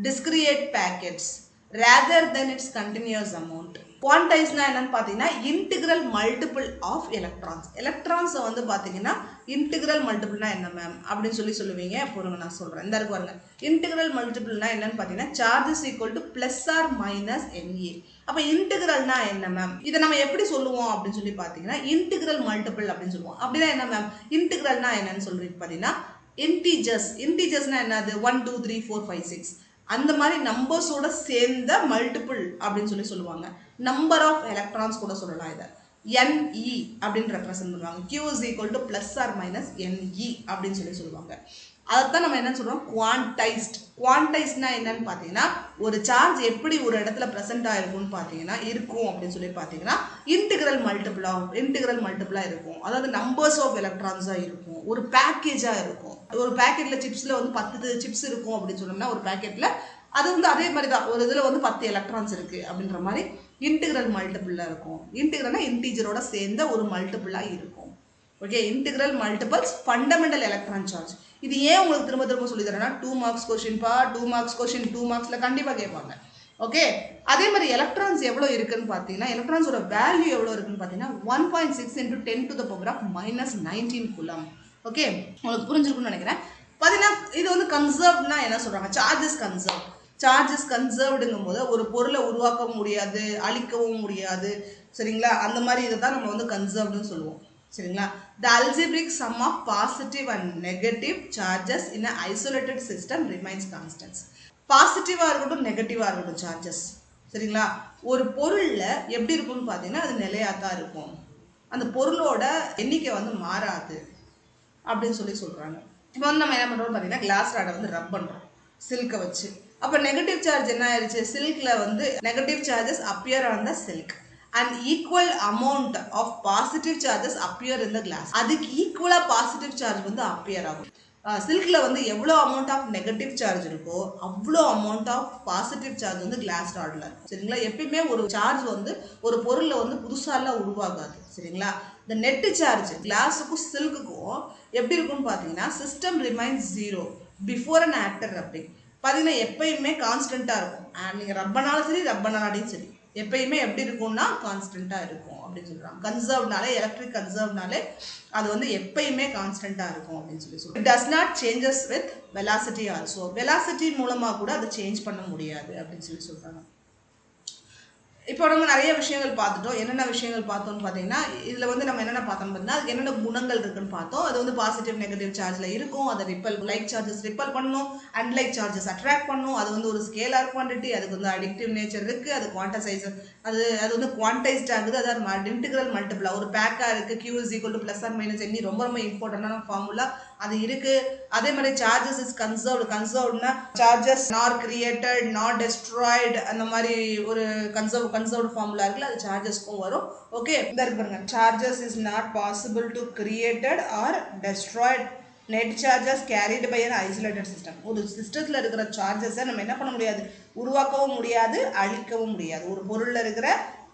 discrete packets rather than its continuous amount. குவான்டைஸ்னா என்னன்னு பார்த்தீங்கன்னா இன்டிகிரல் மல்டிபிள் ஆஃப் எலக்ட்ரான்ஸ். எலக்ட்ரான்ஸை வந்து பார்த்தீங்கன்னா இன்டிகிரல் மல்டிபிள்னா என்ன மேம் அப்படின்னு சொல்லுவீங்க. பொறுங்க நான் சொல்கிறேன். இந்த இருக்கு பாருங்க, இன்டிகிரல் மல்டிபிள்னா என்னன்னு பார்த்தீங்கன்னா சார்ஜஸ் ஈக்குவல் டு +or-NA. அப்போ இன்டிகிரல்னா என்ன மேம்? இதை நம்ம எப்படி சொல்லுவோம் அப்படின்னு சொல்லி பார்த்தீங்கன்னா இன்டிகிரல் மல்டிபிள் அப்படின்னு சொல்லுவோம். அப்படின்னா என்ன மேம்? இன்டிகிரல்னா என்னன்னு சொல்லிட்டு பார்த்தீங்கன்னா இன்டிஜர்ஸ்னா என்னது? 1 2 3 4 5 6 அந்த மாதிரி நம்பர்ஸோட சேர்ந்த மல்டிபிள் அப்படின்னு சொல்லுவாங்க. நம்பர் ஆஃப் எலக்ட்ரான்ஸ் கூட சொல்லலாம். இதை NE அப்படின்னு ரெப்ரசென்ட் பண்ணுவாங்க. Q is equal to +or-NE அப்படின்னு சொல்லுவாங்க. அதைத்தான் நம்ம என்ன சொல்றோம், குவான்டைஸ்ட். குவான்டைஸ்ட்னா என்னன்னு பார்த்தீங்கன்னா ஒரு சார்ஜ் எப்படி ஒரு இடத்துல ப்ரெசென்ட் ஆயிருக்கும்னு பார்த்தீங்கன்னா இருக்கும் அப்படின்னு சொல்லி பார்த்தீங்கன்னா இன்டிகிரல் மல்டிபிளா இருக்கும். அதாவது நம்பர்ஸ் ஆஃப் எலக்ட்ரான்ஸாக இருக்கும், ஒரு பேக்கேஜாக இருக்கும். ஒரு பேக்கெட்டில் சிப்ஸில் வந்து 10 சிப்ஸ் இருக்கும் அப்படின்னு சொன்னோம்னா ஒரு பேக்கெட்டில் அது வந்து அதே மாதிரி தான் ஒரு இதில் வந்து 10 எலக்ட்ரான்ஸ் இருக்குது அப்படின்ற மாதிரி இன்டிகிரல் மல்டிபிளாக இருக்கும். இன்டிகிரல்னா இன்டீஜரோட சேர்ந்த ஒரு மல்டிபிளாக இருக்கும். Okay, integral multiples fundamental electron charge. இது ஏன் உங்களுக்கு திரும்ப திரும்ப சொல்லி தரேன்னா 2 மார்க்ஸ் கொஸ்டின்ப்பா, 2 மார்க்ஸ் கொஸ்டின் 2 மார்க்ஸில் கண்டிப்பாக கேட்பாங்க. ஓகே, அதே மாதிரி எலக்ட்ரான்ஸ் எவ்வளோ இருக்குன்னு பார்த்தீங்கன்னா எலக்ட்ரான்ஸோட வேல்யூ எவ்வளோ இருக்குன்னு பார்த்தீங்கன்னா 1.6 × 10⁻⁻19 கூலம். ஓகே, உங்களுக்கு புரிஞ்சிருக்குன்னு நினைக்கிறேன். பார்த்தீங்கன்னா இது வந்து கன்சர்வ்னா என்ன சொல்கிறாங்க, சார்ஜஸ் கன்சர்வ். சார்ஜஸ் கன்சர்வ்டுங்கும் போது ஒரு பொருளை உருவாக்கவும் முடியாது, அழிக்கவும் முடியாது. சரிங்களா, அந்த மாதிரி இதை தான் நம்ம வந்து கன்சர்வ்டுன்னு சொல்லுவோம். சரிங்களா, the algebraic sum of positive and negative charges in an isolated system remains constant. பாசிட்டிவாக இருக்கட்டும் நெகட்டிவாக இருக்கட்டும் சார்ஜஸ், சரிங்களா, ஒரு பொருளில் எப்படி இருக்கும்னு பார்த்தீங்கன்னா அது நிலையாக தான் இருக்கும். அந்த பொருளோட எண்ணிக்கை வந்து மாறாது அப்படின்னு சொல்கிறாங்க. இப்போ வந்து நம்ம என்ன பண்ணுறோம் பார்த்தீங்கன்னா கிளாஸ் ராடை வந்து ரப் பண்ணுறோம் சில்கை வச்சு. அப்போ நெகட்டிவ் சார்ஜ் என்ன ஆயிடுச்சு, சில்கில் வந்து negative charges appear on the silk and equal amount of positive charges appear in the glass. அதுக்கு ஈக்குவலா பாசிட்டிவ் சார்ஜ் வந்து அப்பியர் ஆகும். சில்கில் வந்து எவ்வளோ அமௌண்ட் ஆஃப் நெகட்டிவ் சார்ஜ் இருக்கோ அவ்வளோ அமௌண்ட் ஆஃப் பாசிட்டிவ் சார்ஜ் வந்து கிளாஸ் ராடில் இருக்கும். சரிங்களா, எப்பயுமே ஒரு சார்ஜ் வந்து ஒரு பொருளில் வந்து புதுசாலாம் உருவாகாது. சரிங்களா, இந்த நெட்டு சார்ஜ் கிளாஸுக்கும் சில்க்குக்கும் எப்படி இருக்கும்னு பார்த்தீங்கன்னா system remains 0 before and after rubbing. பார்த்தீங்கன்னா எப்பயுமே கான்ஸ்டண்ட்டாக இருக்கும். நீங்கள் ரப்பனாலும் சரி ரப்பனாலையும் சரி எப்பயுமே எப்படி இருக்கும்னா கான்ஸ்டண்ட்டாக இருக்கும் அப்படின்னு சொல்கிறாங்க. கன்சர்வ்னாலே எலக்ட்ரிக் கன்சர்வ்னாலே அது வந்து எப்பயுமே கான்ஸ்டண்ட்டாக இருக்கும் அப்படின்னு சொல்லுவோம். It does not changes with velocity also. Velocity மூலமாக கூட அதை சேஞ்ச் பண்ண முடியாது அப்படின்னு சொல்கிறாங்க. இப்போ நம்ம நிறைய விஷயங்கள் பார்த்துட்டோம். என்னென்ன விஷயங்கள் பார்த்தோம்னு பார்த்தீங்கன்னா இதில் வந்து நம்ம என்னென்ன பார்த்தோம் பார்த்தீங்கன்னா அதுக்கு என்னென்ன குணங்கள் இருக்குன்னு பார்த்தோம். அது வந்து பாசிட்டிவ் நெகட்டிவ் சார்ஜில் இருக்கும். அதை ரிப்பல் லைக் சார்ஜஸ் ரிப்பல் பண்ணணும், அன்லைக் சார்ஜஸ் அட்ராக்ட் பண்ணணும். அது வந்து ஒரு ஸ்கேலார் குவான்டிட்டி, அதுக்கு வந்து அடிக்டிவ் நேச்சர் இருக்குது, அது குவான்டைசைஸ் அது வந்து குவான்டைஸ்ட் ஆகுது. அதாவது இன்டிகிரல் மல்டிபிளா ஒரு பேக்காக இருக்குது. Q = +or-n ரொம்ப ரொம்ப இம்பார்ட்டண்டான ஃபார்முலா அது இருக்குது. அதே மாதிரி சார்ஜஸ் இஸ் கன்சர்வ்டுனா charges not created not destroyed அந்த மாதிரி ஒரு கன்சர்வ்டு ஃபார்முலா இருக்குல்ல, அது சார்ஜஸ்க்கும் வரும். ஓகே, இந்த இருக்கு பாருங்க, charges is not possible to created or destroyed net charges carried by an isolated system. ஒரு சிஸ்டத்தில் இருக்கிற சார்ஜஸை நம்ம என்ன பண்ண முடியாது, உருவாக்கவும் முடியாது அழிக்கவும் முடியாது. ஒரு பொருளில் இருக்கிற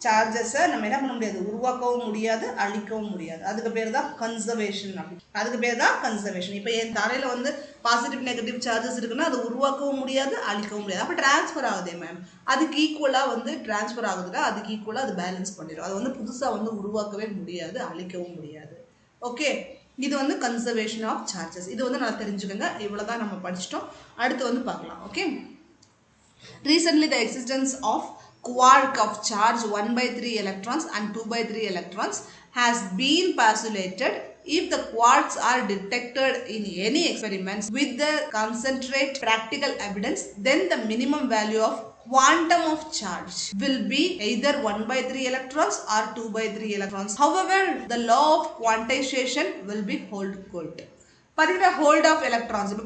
சார்ஜஸை நம்ம என்ன பண்ண முடியாது, உருவாக்கவும் முடியாது அழிக்கவும் முடியாது. அதுக்கு பேர் தான் கன்சர்வேஷன். அதுக்கு பேர் தான் கன்சர்வேஷன். இப்போ என் தலையில் வந்து பாசிட்டிவ் நெகட்டிவ் சார்ஜஸ் இருக்குன்னா அது உருவாக்கவும் முடியாது அழிக்கவும் முடியாது. அப்போ டிரான்ஸ்ஃபர் ஆகுதே மேம், அதுக்கு ஈக்குவலாக வந்து டிரான்ஸ்ஃபர் ஆகுதுன்னா அதுக்கு ஈக்குவலாக அது பேலன்ஸ் பண்ணிடும். அதை வந்து புதுசாக வந்து உருவாக்கவே முடியாது அழிக்கவும் முடியாது. ஓகே, இது வந்து கன்சர்வேஷன் ஆஃப் சார்ஜஸ். இது வந்து நல்லா தெரிஞ்சுக்கோங்க. இவ்வளோ தான் நம்ம படிச்சிட்டோம். அடுத்து வந்து பார்க்கலாம். Okay, recently the existence of quark of charge 1/3 electrons and 2/3 electrons has been postulated. If the quarks are detected in any experiments with the concentrate practical evidence, then the minimum value of quantum of charge will be either 1/3 electrons or 2/3 electrons. However, the law of quantization will be hold good. பார்த்தீங்கன்னா hold of electrons இப்போ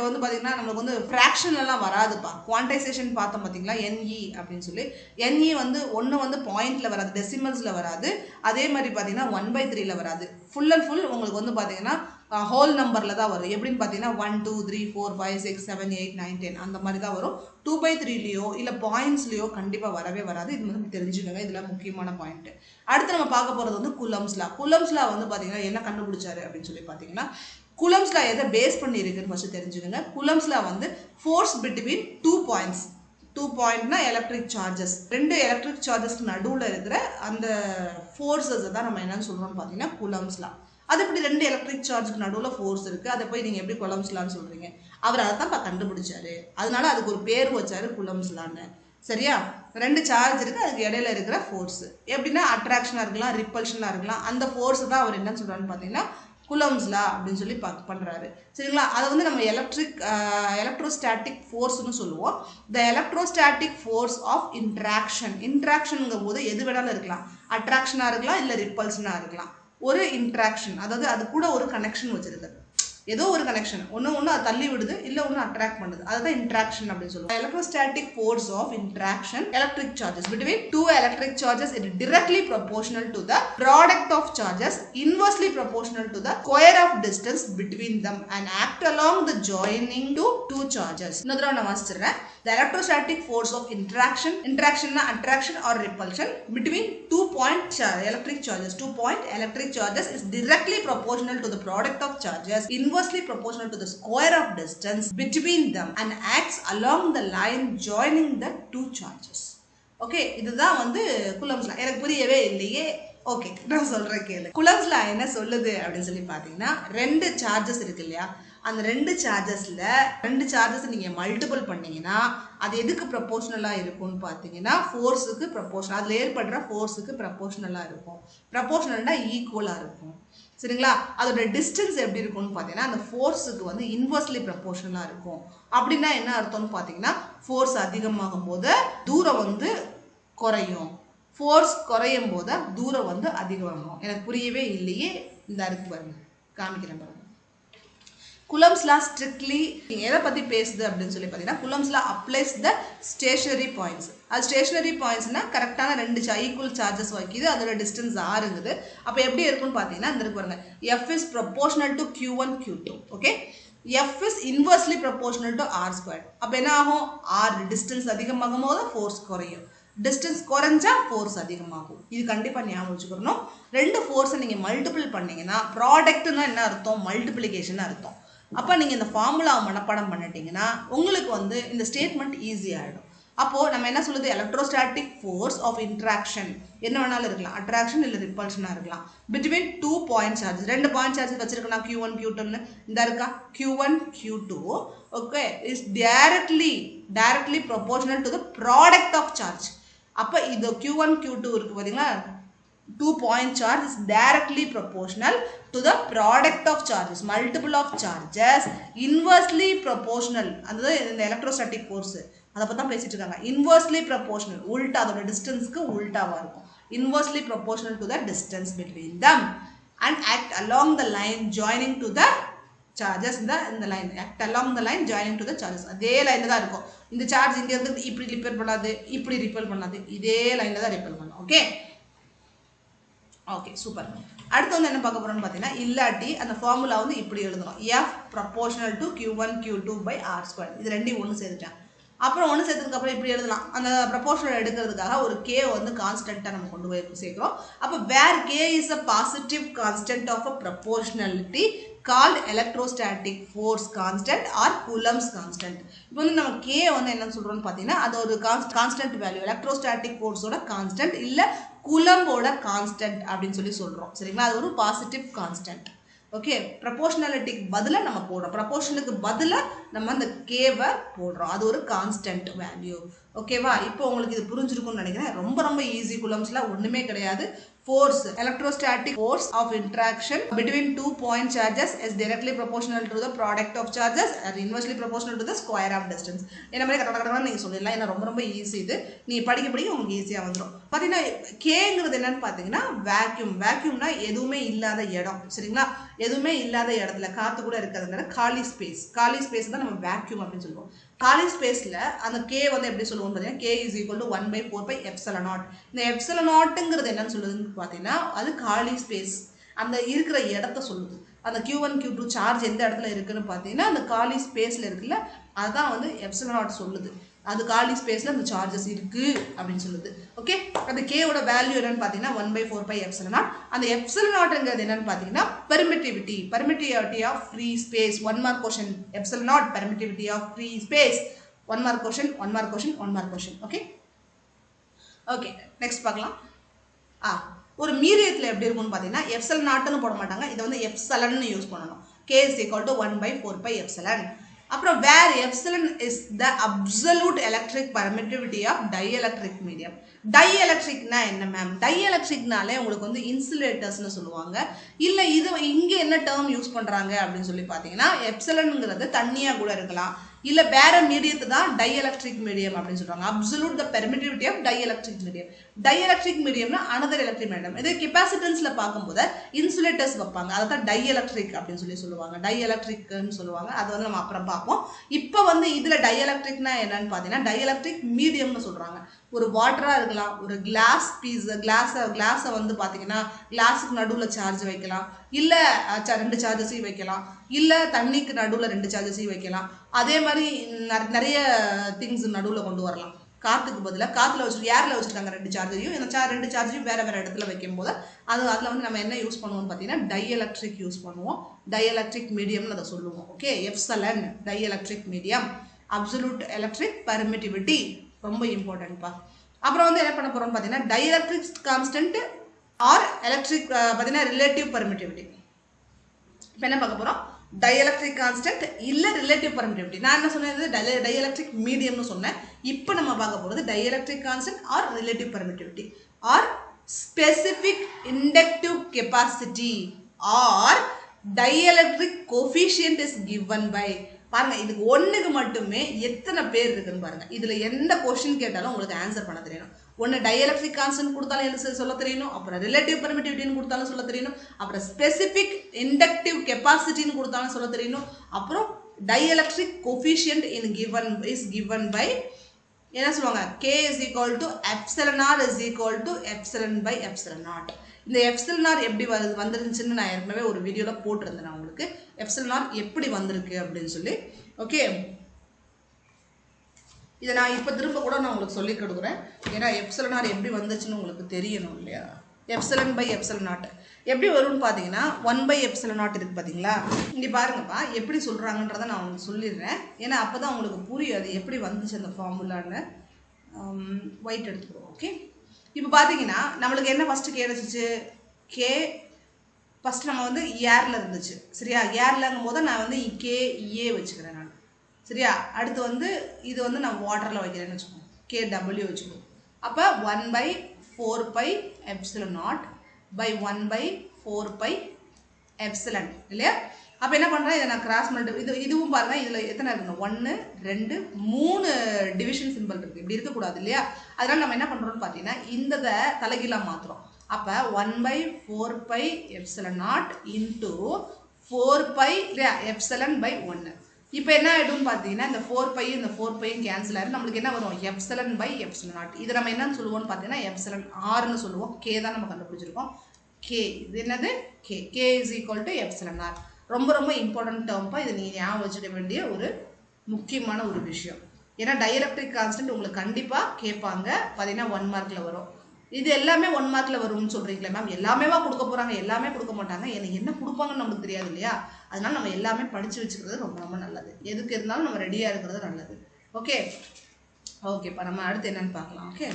வந்து பார்த்தீங்கன்னா நம்மளுக்கு வந்து ஃப்ராக்ஷன்லாம் வராதுப்பா. Quantisation பார்த்தோம் பார்த்தீங்களா, NE அப்படின்னு சொல்லி. NE வந்து ஒன்று வந்து பாயிண்டில் வராது, டெசிமல்ஸில் வராது. அதே மாதிரி பார்த்தீங்கன்னா 1/3 வராது. ஃபுல் அண்ட் ஃபுல் உங்களுக்கு வந்து பார்த்தீங்கன்னா ஹோல் நம்பரில் தான் வரும். எப்படின்னு பார்த்தீங்கன்னா 1 2 3 4 5 6 7 8 9 10 அந்த மாதிரி தான் வரும். 2/3லையோ இல்லை பாயிண்ட்ஸ்லையோ கண்டிப்பாக வரவே வராது. இது வந்து தெரிஞ்சுக்கோங்க, இதில் முக்கியமான பாயிண்ட். அடுத்து நம்ம பார்க்க போகிறது வந்து குலம்ஸ்லா. குலம்ஸ்லா வந்து பார்த்தீங்கன்னா என்ன கண்டுபிடிச்சாரு அப்படின்னு சொல்லி பார்த்தீங்கன்னா குலம்ஸ்லா எதை பேஸ் பண்ணி இருக்குன்னு ஃபர்ஸ்ட் தெரிஞ்சுக்கோங்க. குலம்ஸ்லா வந்து ஃபோர்ஸ் பிட்வீன் 2 பாயிண்ட்ஸ். 2 பாயிண்ட்னா எலக்ட்ரிக் சார்ஜஸ், ரெண்டு எலக்ட்ரிக் சார்ஜஸ்க்கு நடுவில் இருக்கிற அந்த ஃபோர்ஸஸை தான் நம்ம என்னன்னு சொல்கிறோம்னு பார்த்தீங்கன்னா குலம்ஸ்லா. அது இப்படி ரெண்டு எலக்ட்ரிக் சார்ஜுக்கு நடுவில் ஃபோர்ஸ் இருக்குது, அதை போய் நீங்கள் எப்படி குலம்ஸ்லான்னு சொல்கிறீங்க? அவர் அதை தான் கண்டுபிடிச்சாரு, அதனால அதுக்கு ஒரு பேர் வச்சாரு குலம்ஸ்லான்னு. சரியா, ரெண்டு சார்ஜ் இருக்குது, அதுக்கு இடையில இருக்கிற ஃபோர்ஸ் எப்படின்னா அட்ராக்ஷனாக இருக்கலாம் ரிப்பல்ஷனாக இருக்கலாம். அந்த ஃபோர்ஸ் தான் அவர் என்ன சொல்கிறான்னு பார்த்தீங்கன்னா குலம்ஸ்லா அப்படின்னு சொல்லி பண்ணுறாரு. சரிங்களா, அதை வந்து நம்ம எலக்ட்ரோஸ்டாட்டிக் ஃபோர்ஸ்னு சொல்லுவோம். த எலக்ட்ரோஸ்டாட்டிக் ஃபோர்ஸ் ஆஃப் இன்ட்ராக்ஷனுங்கும் போது எது வேணாலும் இருக்கலாம், அட்ராக்ஷனாக இருக்கலாம் இல்லை ரிப்பல்ஷனாக இருக்கலாம். ஒரு இன்ட்ராக்ஷன், அதாவது அது கூட ஒரு கனெக்ஷன் வச்சுருக்காரு. ஏதோ ஒரு கனெக்ஷன் ஒன்று அது தள்ளி விடுது இல்லை ஒன்று அட்ராக்ட் பண்ணுது, அதுதான் இன்ட்ராக்ஷன் அப்படின்னு சொல்லுவோம். Electrostatic force of interaction electric charges between two electric charges it directly proportional to the product of charges, inversely proportional to the square of distance between them and act along the joining to two charges. இன்னொரு நான் வாசிச்சிடுறேன். The electrostatic force of interaction attraction or repulsion between 2 point electric charges. 2 point electric charges is directly proportional to the product of charges, inversely proportional to the square of distance between them and acts along the line joining the two charges. Okay, இதுதான் வந்து coulombs லா. எனக்கு புரியவே இல்லையே. Okay, நான் சொல்கிறேன் கேளு. Coulombs லா என்ன சொல்லுது அப்படின்னு சொல்லி பார்த்தீங்கன்னா, ரெண்டு சார்ஜஸ் இருக்கு இல்லையா, அந்த ரெண்டு சார்ஜஸ் நீங்கள் மல்டிபிள் பண்ணிங்கன்னா அது எதுக்கு ப்ரப்போர்ஷனலாக இருக்கும்னு பார்த்தீங்கன்னா ஃபோர்ஸுக்கு ப்ரப்போர்ஷனல், அதில் ஏற்படுற ஃபோர்ஸுக்கு ப்ரப்போர்ஷனலாக இருக்கும். ப்ரப்போர்ஷனல்னா ஈக்குவலாக இருக்கும். சரிங்களா? அதோட டிஸ்டன்ஸ் எப்படி இருக்கும்னு பார்த்தீங்கன்னா அந்த ஃபோர்ஸுக்கு வந்து இன்வெர்ஸ்லி ப்ரப்போர்ஷனலாக இருக்கும். அப்படின்னா என்ன அர்த்தம்னு பார்த்தீங்கன்னா ஃபோர்ஸ் அதிகமாகும் போது தூரம் வந்து குறையும், ஃபோர்ஸ் குறையும் போது தூரம் வந்து அதிகமாகும். எனக்கு புரியவே இல்லையே. இந்த இருக்கு பாருங்க, காமிக்கிறேன் பாருங்க. Coulomb's law strictly எதை பற்றி பேசுது அப்படின்னு சொல்லி பார்த்தீங்கன்னா Coulomb's law applies the stationary points. அது ஸ்டேஷனரி பாயிண்ட்ஸ்னா கரெக்டான ரெண்டு ஈக்குவல் சார்ஜஸ் வைக்கிது, அதோட டிஸ்டன்ஸ் ஆறுங்குது. அப்போ எப்படி இருக்குன்னு பார்த்தீங்கன்னா இந்த இருக்கு பாருங்க, F is proportional to Q1 Q2. Okay, F is inversely proportional to R squared. அப்போ என்ன ஆகும், R டிஸ்டன்ஸ் அதிகமாகும் போது ஃபோர்ஸ் குறையும், டிஸ்டன்ஸ் குறைஞ்சா ஃபோர்ஸ் அதிகமாகும். இது கண்டிப்பாக ஞாபகம் வச்சுக்கணும். ரெண்டு ஃபோர்ஸை நீங்கள் மல்டிபிள் பண்ணிங்கன்னா ப்ராடக்ட்னா என்ன அர்த்தம், மல்டிப்ளிகேஷன் அர்த்தம். அப்போ நீங்கள் இந்த ஃபார்முலாவை மனப்பாடம் பண்ணிட்டீங்கன்னா உங்களுக்கு வந்து இந்த ஸ்டேட்மெண்ட் ஈஸியாகிடும். அப்போது நம்ம என்ன சொல்லுது, எலக்ட்ரோஸ்டாட்டிக் ஃபோர்ஸ் ஆஃப் இன்ட்ராக்ஷன் என்ன வேணாலும் இருக்கலாம், அட்ராக்ஷன் இல்லை ரிப்பல்ஷனாக இருக்கலாம், பிட்வீன் 2 பாயிண்ட் சார்ஜஸ். ரெண்டு பாயிண்ட் சார்ஜஸ் வச்சிருக்கா Q1 Q2ன்னு இந்த இருக்கா, Q1 Q2 okay is directly proportional to the product of charge. அப்போ இது Q1 Q2 இருக்குது பார்த்தீங்களா, 2 point charge is directly proportional to the product of charges, multiple of charges, inversely proportional. அது இந்த எலக்ட்ரோஸ்டாட்டிக் ஃபோர்ஸ் அதை பற்றி தான் பேசிட்டு இருக்காங்க. inversely proportional உல்டா, அதோட டிஸ்டன்ஸ்க்கு உல்டாவாக இருக்கும். inversely proportional to the distance between them and act along the line joining to the charges. இந்த line act along the line joining to the charges, அதே லைனில் தான் இருக்கும். இந்த சார்ஜ் இங்கே இருந்து இப்படி ரிப்பேர் பண்ணாது, இப்படி ரிப்பேர் பண்ணாது, இதே லைனில் தான் ரிப்பேர் பண்ணும். Okay okay super. அடுத்து வந்து என்ன பார்க்க போகிறோம்னு பார்த்தீங்கன்னா, இல்லாட்டி அந்த ஃபார்முலா வந்து இப்படி எழுதணும், F proportional to Q1 Q2 by R square. இது ரெண்டையும் ஒன்று சேர்த்துட்டேன். அப்புறம் ஒன்று சேர்த்ததுக்கப்புறம் இப்படி எழுதலாம். அந்த ப்ரொபோர்ஷனல் எடுக்கிறதுக்காக ஒரு K வந்து கான்ஸ்டண்ட்டாக நம்ம கொண்டு போய் சேர்க்குறோம். அப்போ where K is a positive constant of a proportionality called electrostatic force constant or Coulomb's constant. இப்போ வந்து நம்ம K வந்து என்னன்னு சொல்கிறோம்னு பார்த்தீங்கன்னா அது ஒரு கான்ஸ்டன்ட் வேல்யூ, எலக்ட்ரோஸ்டாட்டிக் ஃபோர்ஸோட கான்ஸ்டன்ட் இல்லை கூலம்போட கான்ஸ்டன்ட் அப்படின்னு சொல்லி சொல்கிறோம். சரிங்களா? அது ஒரு பாசிட்டிவ் கான்ஸ்டன்ட். ஓகே, ப்ரொபோர்ஷனாலிட்டிக்கு பதிலாக நம்ம போடுறோம், ப்ரொபோர்ஷனுக்கு பதிலாக நம்ம அந்த கேவை போடுறோம், அது ஒரு கான்ஸ்டன்ட் வேல்யூ. ஓகேவா? இப்போ உங்களுக்கு இது புரிஞ்சிருக்கும்னு நினைக்கிறேன். ரொம்ப ரொம்ப ஈஸி. கூலம்ஸ்லாம் ஒன்றுமே கிடையாது. Force, electrostatic force of interaction between 2 point charges is directly proportional to the product of charges and inversely proportional to the square of distance. என்ன மாதிரி கரெக்டாக நீங்கள் சொல்லிடலாம். ஏன்னா ரொம்ப ரொம்ப ஈஸி. இது நீங்கள் படிக்க உங்களுக்கு ஈஸியாக வந்துடும். பார்த்தீங்கன்னா கேங்கிறது என்னன்னு பார்த்தீங்கன்னா வேக்யூம்னா எதுவுமே இல்லாத இடம். சரிங்களா? எதுவுமே இல்லாத இடத்துல காற்று கூட இருக்கிறதுனால காலி ஸ்பேஸ் தான் நம்ம வேக்யூம் அப்படின்னு சொல்லுவோம். காலி ஸ்பேஸில் அந்த கே வந்து எப்படி சொல்லுவோம்னு பார்த்தீங்கன்னா K is equal to 1/4πε0. இந்த எப்சிலனாட்டுங்கிறது என்னன்னு சொல்லுதுன்னு பார்த்தீங்கன்னா அது காலி ஸ்பேஸ், அந்த இருக்கிற இடத்த சொல்லுது. அந்த Q1 Q2 சார்ஜ் எந்த இடத்துல இருக்குன்னு பார்த்தீங்கன்னா அந்த காலி ஸ்பேஸில் இருக்குல்ல, அதுதான் வந்து எப்சிலனாட் சொல்லுது. அது காலி ஸ்பேஸில் அந்த சார்ஜஸ் இருக்குது அப்படின்னு சொல்லுது. ஓகே, அந்த கேவோட வேல்யூ என்னன்னு பார்த்தீங்கன்னா 1/4πε0. அந்த எப்சிலனாட்ங்கிறது என்னன்னு பார்த்தீங்கன்னா permittivity of free space. 1 mark question, எப்சிலனாட் permittivity of free space. 1 mark question. Okay next பார்க்கலாம். ஒரு மீடியத்தில் எப்படி இருக்கும்னு பார்த்தீங்கன்னா எப்சிலனாட்னு போட மாட்டாங்க, இதை வந்து எப்சிலன்னு யூஸ் பண்ணணும். K is equal to 1/4πε. அப்புறம் where epsilon is the absolute electric permittivity of dielectric medium. டைஎலக்ட்ரிக்னா என்ன மேம்? டைஎலக்ட்ரிக்னாலே உங்களுக்கு வந்து இன்சுலேட்டர்ஸ்னு சொல்லுவாங்க. இல்லை இது இங்கே என்ன டேர்ம் யூஸ் பண்ணுறாங்க அப்படின்னு சொல்லி பார்த்தீங்கன்னா எப்சிலனுங்கிறது தண்ணியாக கூட இருக்கலாம், இல்லை வேற மீடியத்தை தான் டைஎலக்ட்ரிக் மீடியம் அப்படின்னு சொல்கிறாங்க. Absolute the permittivity of dielectric medium. Dielectric மீடியம்னா another electric medium. இதே கெபாசிட்டன்ஸ்ல பார்க்கும்போது இன்சுலேட்டர்ஸ் வைப்பாங்க, அதை தான் டைஎலக்ட்ரிக் அப்படின்னு சொல்லுவாங்க, டைஎலக்ட்ரிக்னு சொல்லுவாங்க. அது வந்து நம்ம அப்புறம் பார்ப்போம். இப்போ வந்து இதுல டைஎலக்ட்ரிக்னா என்னன்னு பார்த்தீங்கன்னா டைஎலக்ட்ரிக் மீடியம்னு சொல்றாங்க. ஒரு வாட்டரா இருக்கலாம், ஒரு கிளாஸ் பீஸ் கிளாஸை வந்து பார்த்தீங்கன்னா கிளாஸுக்கு நடுவில் சார்ஜ் வைக்கலாம், இல்லை 2 சார்ஜஸையும் வைக்கலாம், இல்லை தண்ணிக்கு நடுவில் 2 சார்ஜஸையும் வைக்கலாம். அதே மாதிரி நிறைய திங்ஸ் நடுவில் கொண்டு வரலாம். காற்றுக்கு பதிலாக காற்றுல ஏரில் வச்சுருக்காங்க 2 சார்ஜரையும், இந்த 2 சார்ஜரையும் வேறு வேறு இடத்துல வைக்கும்போது அதில் வந்து நம்ம என்ன யூஸ் பண்ணுவோம்னு பார்த்தீங்கன்னா டைஎலக்ட்ரிக் யூஸ் பண்ணுவோம். டைஎலக்ட்ரிக் மீடியம்னு அதை சொல்லுவோம். Okay, epsilon dielectric medium. Absolute electric permittivity ரொம்ப இம்பார்ட்டன்ட்பா. அப்புறம் வந்து என்ன பண்ண போகிறோம்னு பார்த்தீங்கன்னா டைஎலக்ட்ரிக் கான்ஸ்டன்ட் ஆர் எலக்ட்ரிக் பார்த்தீங்கன்னா ரிலேட்டிவ் பெர்மிட்டிவிட்டி. இப்போ என்ன பார்க்க போகிறோம், டைஎலக்ட்ரிக் கான்ஸ்டன்ட் இல்லை ரிலேட்டிவ் பெர்மிட்டிவிட்டி. நான் என்ன சொன்னது டைஎலக்ட்ரிக் மீடியம்னு சொன்னேன். இப்போ நம்ம பார்க்க போகிறது dielectric constant or relative permittivity or specific inductive capacity or dielectric coefficient is given by. பாருங்க, இதுக்கு ஒன்றுக்கு மட்டுமே எத்தனை பேர் இருக்குன்னு பாருங்க. இதில் எந்த கொஸ்டின் கேட்டாலும் உங்களுக்கு ஆன்சர் பண்ண தெரியணும். ஒன்று டைஎலக்ட்ரிக் கான்ஸ்டன்ட் கொடுத்தாலும் என்ன சொல்ல தெரியணும், அப்புறம் ரிலேட்டிவ் பெர்மிட்டிவிட்டின்னு கொடுத்தாலும் சொல்ல தெரியணும், அப்புறம் ஸ்பெசிஃபிக் இண்டக்டிவ் கெப்பாசிட்டின்னு கொடுத்தாலும் சொல்ல தெரியணும், அப்புறம் dielectric coefficient is given by என்ன சொல்லுவாங்க, K is equal to epsilon r is equal to epsilon by epsilon naught. இந்த epsilon r எப்படி வந்துருந்துச்சுன்னு நான் ஏற்கனவே ஒரு வீடியோவில் போட்டிருந்தேன் நான் உங்களுக்கு, epsilon r எப்படி வந்திருக்கு அப்படின்னு சொல்லி. ஓகே, இதை நான் இப்போ திரும்ப கூட நான் உங்களுக்கு சொல்லி கொடுக்குறேன். ஏன்னா epsilon r எப்படி வந்துச்சுன்னு உங்களுக்கு தெரியணும் இல்லையா. epsilon by epsilon naught எப்படி வரும்னு பார்த்தீங்கன்னா 1 by epsilon naught இருக்குது பார்த்தீங்களா. இங்கே பாருங்கப்பா எப்படி சொல்கிறாங்கன்றதை நான் உங்களுக்கு சொல்லிடுறேன். ஏன்னா அப்போ தான் உங்களுக்கு புரியாது எப்படி வந்துச்சு அந்த ஃபார்முலான்னு. ஒயிட் எடுத்துக்கிறோம். ஓகே, இப்போ பார்த்தீங்கன்னா நம்மளுக்கு என்ன ஃபஸ்ட்டு கிடச்சிச்சு, கே ஃபஸ்ட்டு நம்ம வந்து ஏரில் இருந்துச்சு சரியா. ஏர்லங்கும் போது நான் வந்து KA வச்சுக்கிறேன் நான் சரியா. அடுத்து வந்து இது வந்து நான் வாட்டரில் வைக்கிறேன்னு வச்சுக்கோங்க, KW வச்சுக்கோங்க. அப்போ 1 by 4 pi epsilon naught by 1 by 4 pi epsilon இல்லையா. அப்போ என்ன பண்ணுறேன், இதை நான் கிராஸ் பண்ணிட்டு இதுவும் பாருங்கள், இதில் எத்தனை இருக்கணும், 1 2 3 டிவிஷன் சிம்பிள் இருக்குது, இப்படி இருக்கக்கூடாது இல்லையா. அதனால் நம்ம என்ன பண்ணுறோம்னு பார்த்தீங்கன்னா இந்த தலைகீழாக மாற்றுறோம். அப்போ 1 by 4 pi epsilon naught into 4 pi இல்லையா epsilon by 1. இப்போ என்ன ஆகிடும்னு பார்த்தீங்கன்னா இந்த 4 pi இந்த 4 pi கேன்சல் ஆகிடும். நம்மளுக்கு என்ன வரும், epsilon by epsilon naught. இது நம்ம என்னன்னு சொல்லுவோம்னு பார்த்தீங்கன்னா epsilon rன்னு சொல்லுவோம். K தான் நம்ம கண்டுபிடிச்சிருக்கோம். K இது என்னது, K is equal to epsilon r. ரொம்ப ரொம்ப இம்பார்ட்டன்ட் டேர்ம்ப்பா. இது நீங்கள் ஞாபகம் வச்சுக்க வேண்டிய ஒரு முக்கியமான ஒரு விஷயம். ஏன்னா டைஎலக்ட்ரிக் கான்ஸ்டன்ட் உங்களுக்கு கண்டிப்பாக கேட்பாங்க, பார்த்தீங்கன்னா 1 மார்க்கில் வரும். இது எல்லாமே 1 மார்க்கில் வரும்னு சொல்கிறீங்களே மேம், எல்லாமேவா கொடுக்க போகிறாங்க, எல்லாமே கொடுக்க மாட்டாங்க. எனக்கு என்ன கொடுப்பாங்கன்னு நமக்கு தெரியாது இல்லையா. அதனால நம்ம எல்லாமே படித்து வச்சுக்கிறது ரொம்ப ரொம்ப நல்லது. எதுக்கு இருந்தாலும் நம்ம ரெடியாக இருக்கிறது நல்லது. ஓகே ஓகேப்பா, நம்ம அடுத்து என்னன்னு பார்க்கலாம். ஓகே,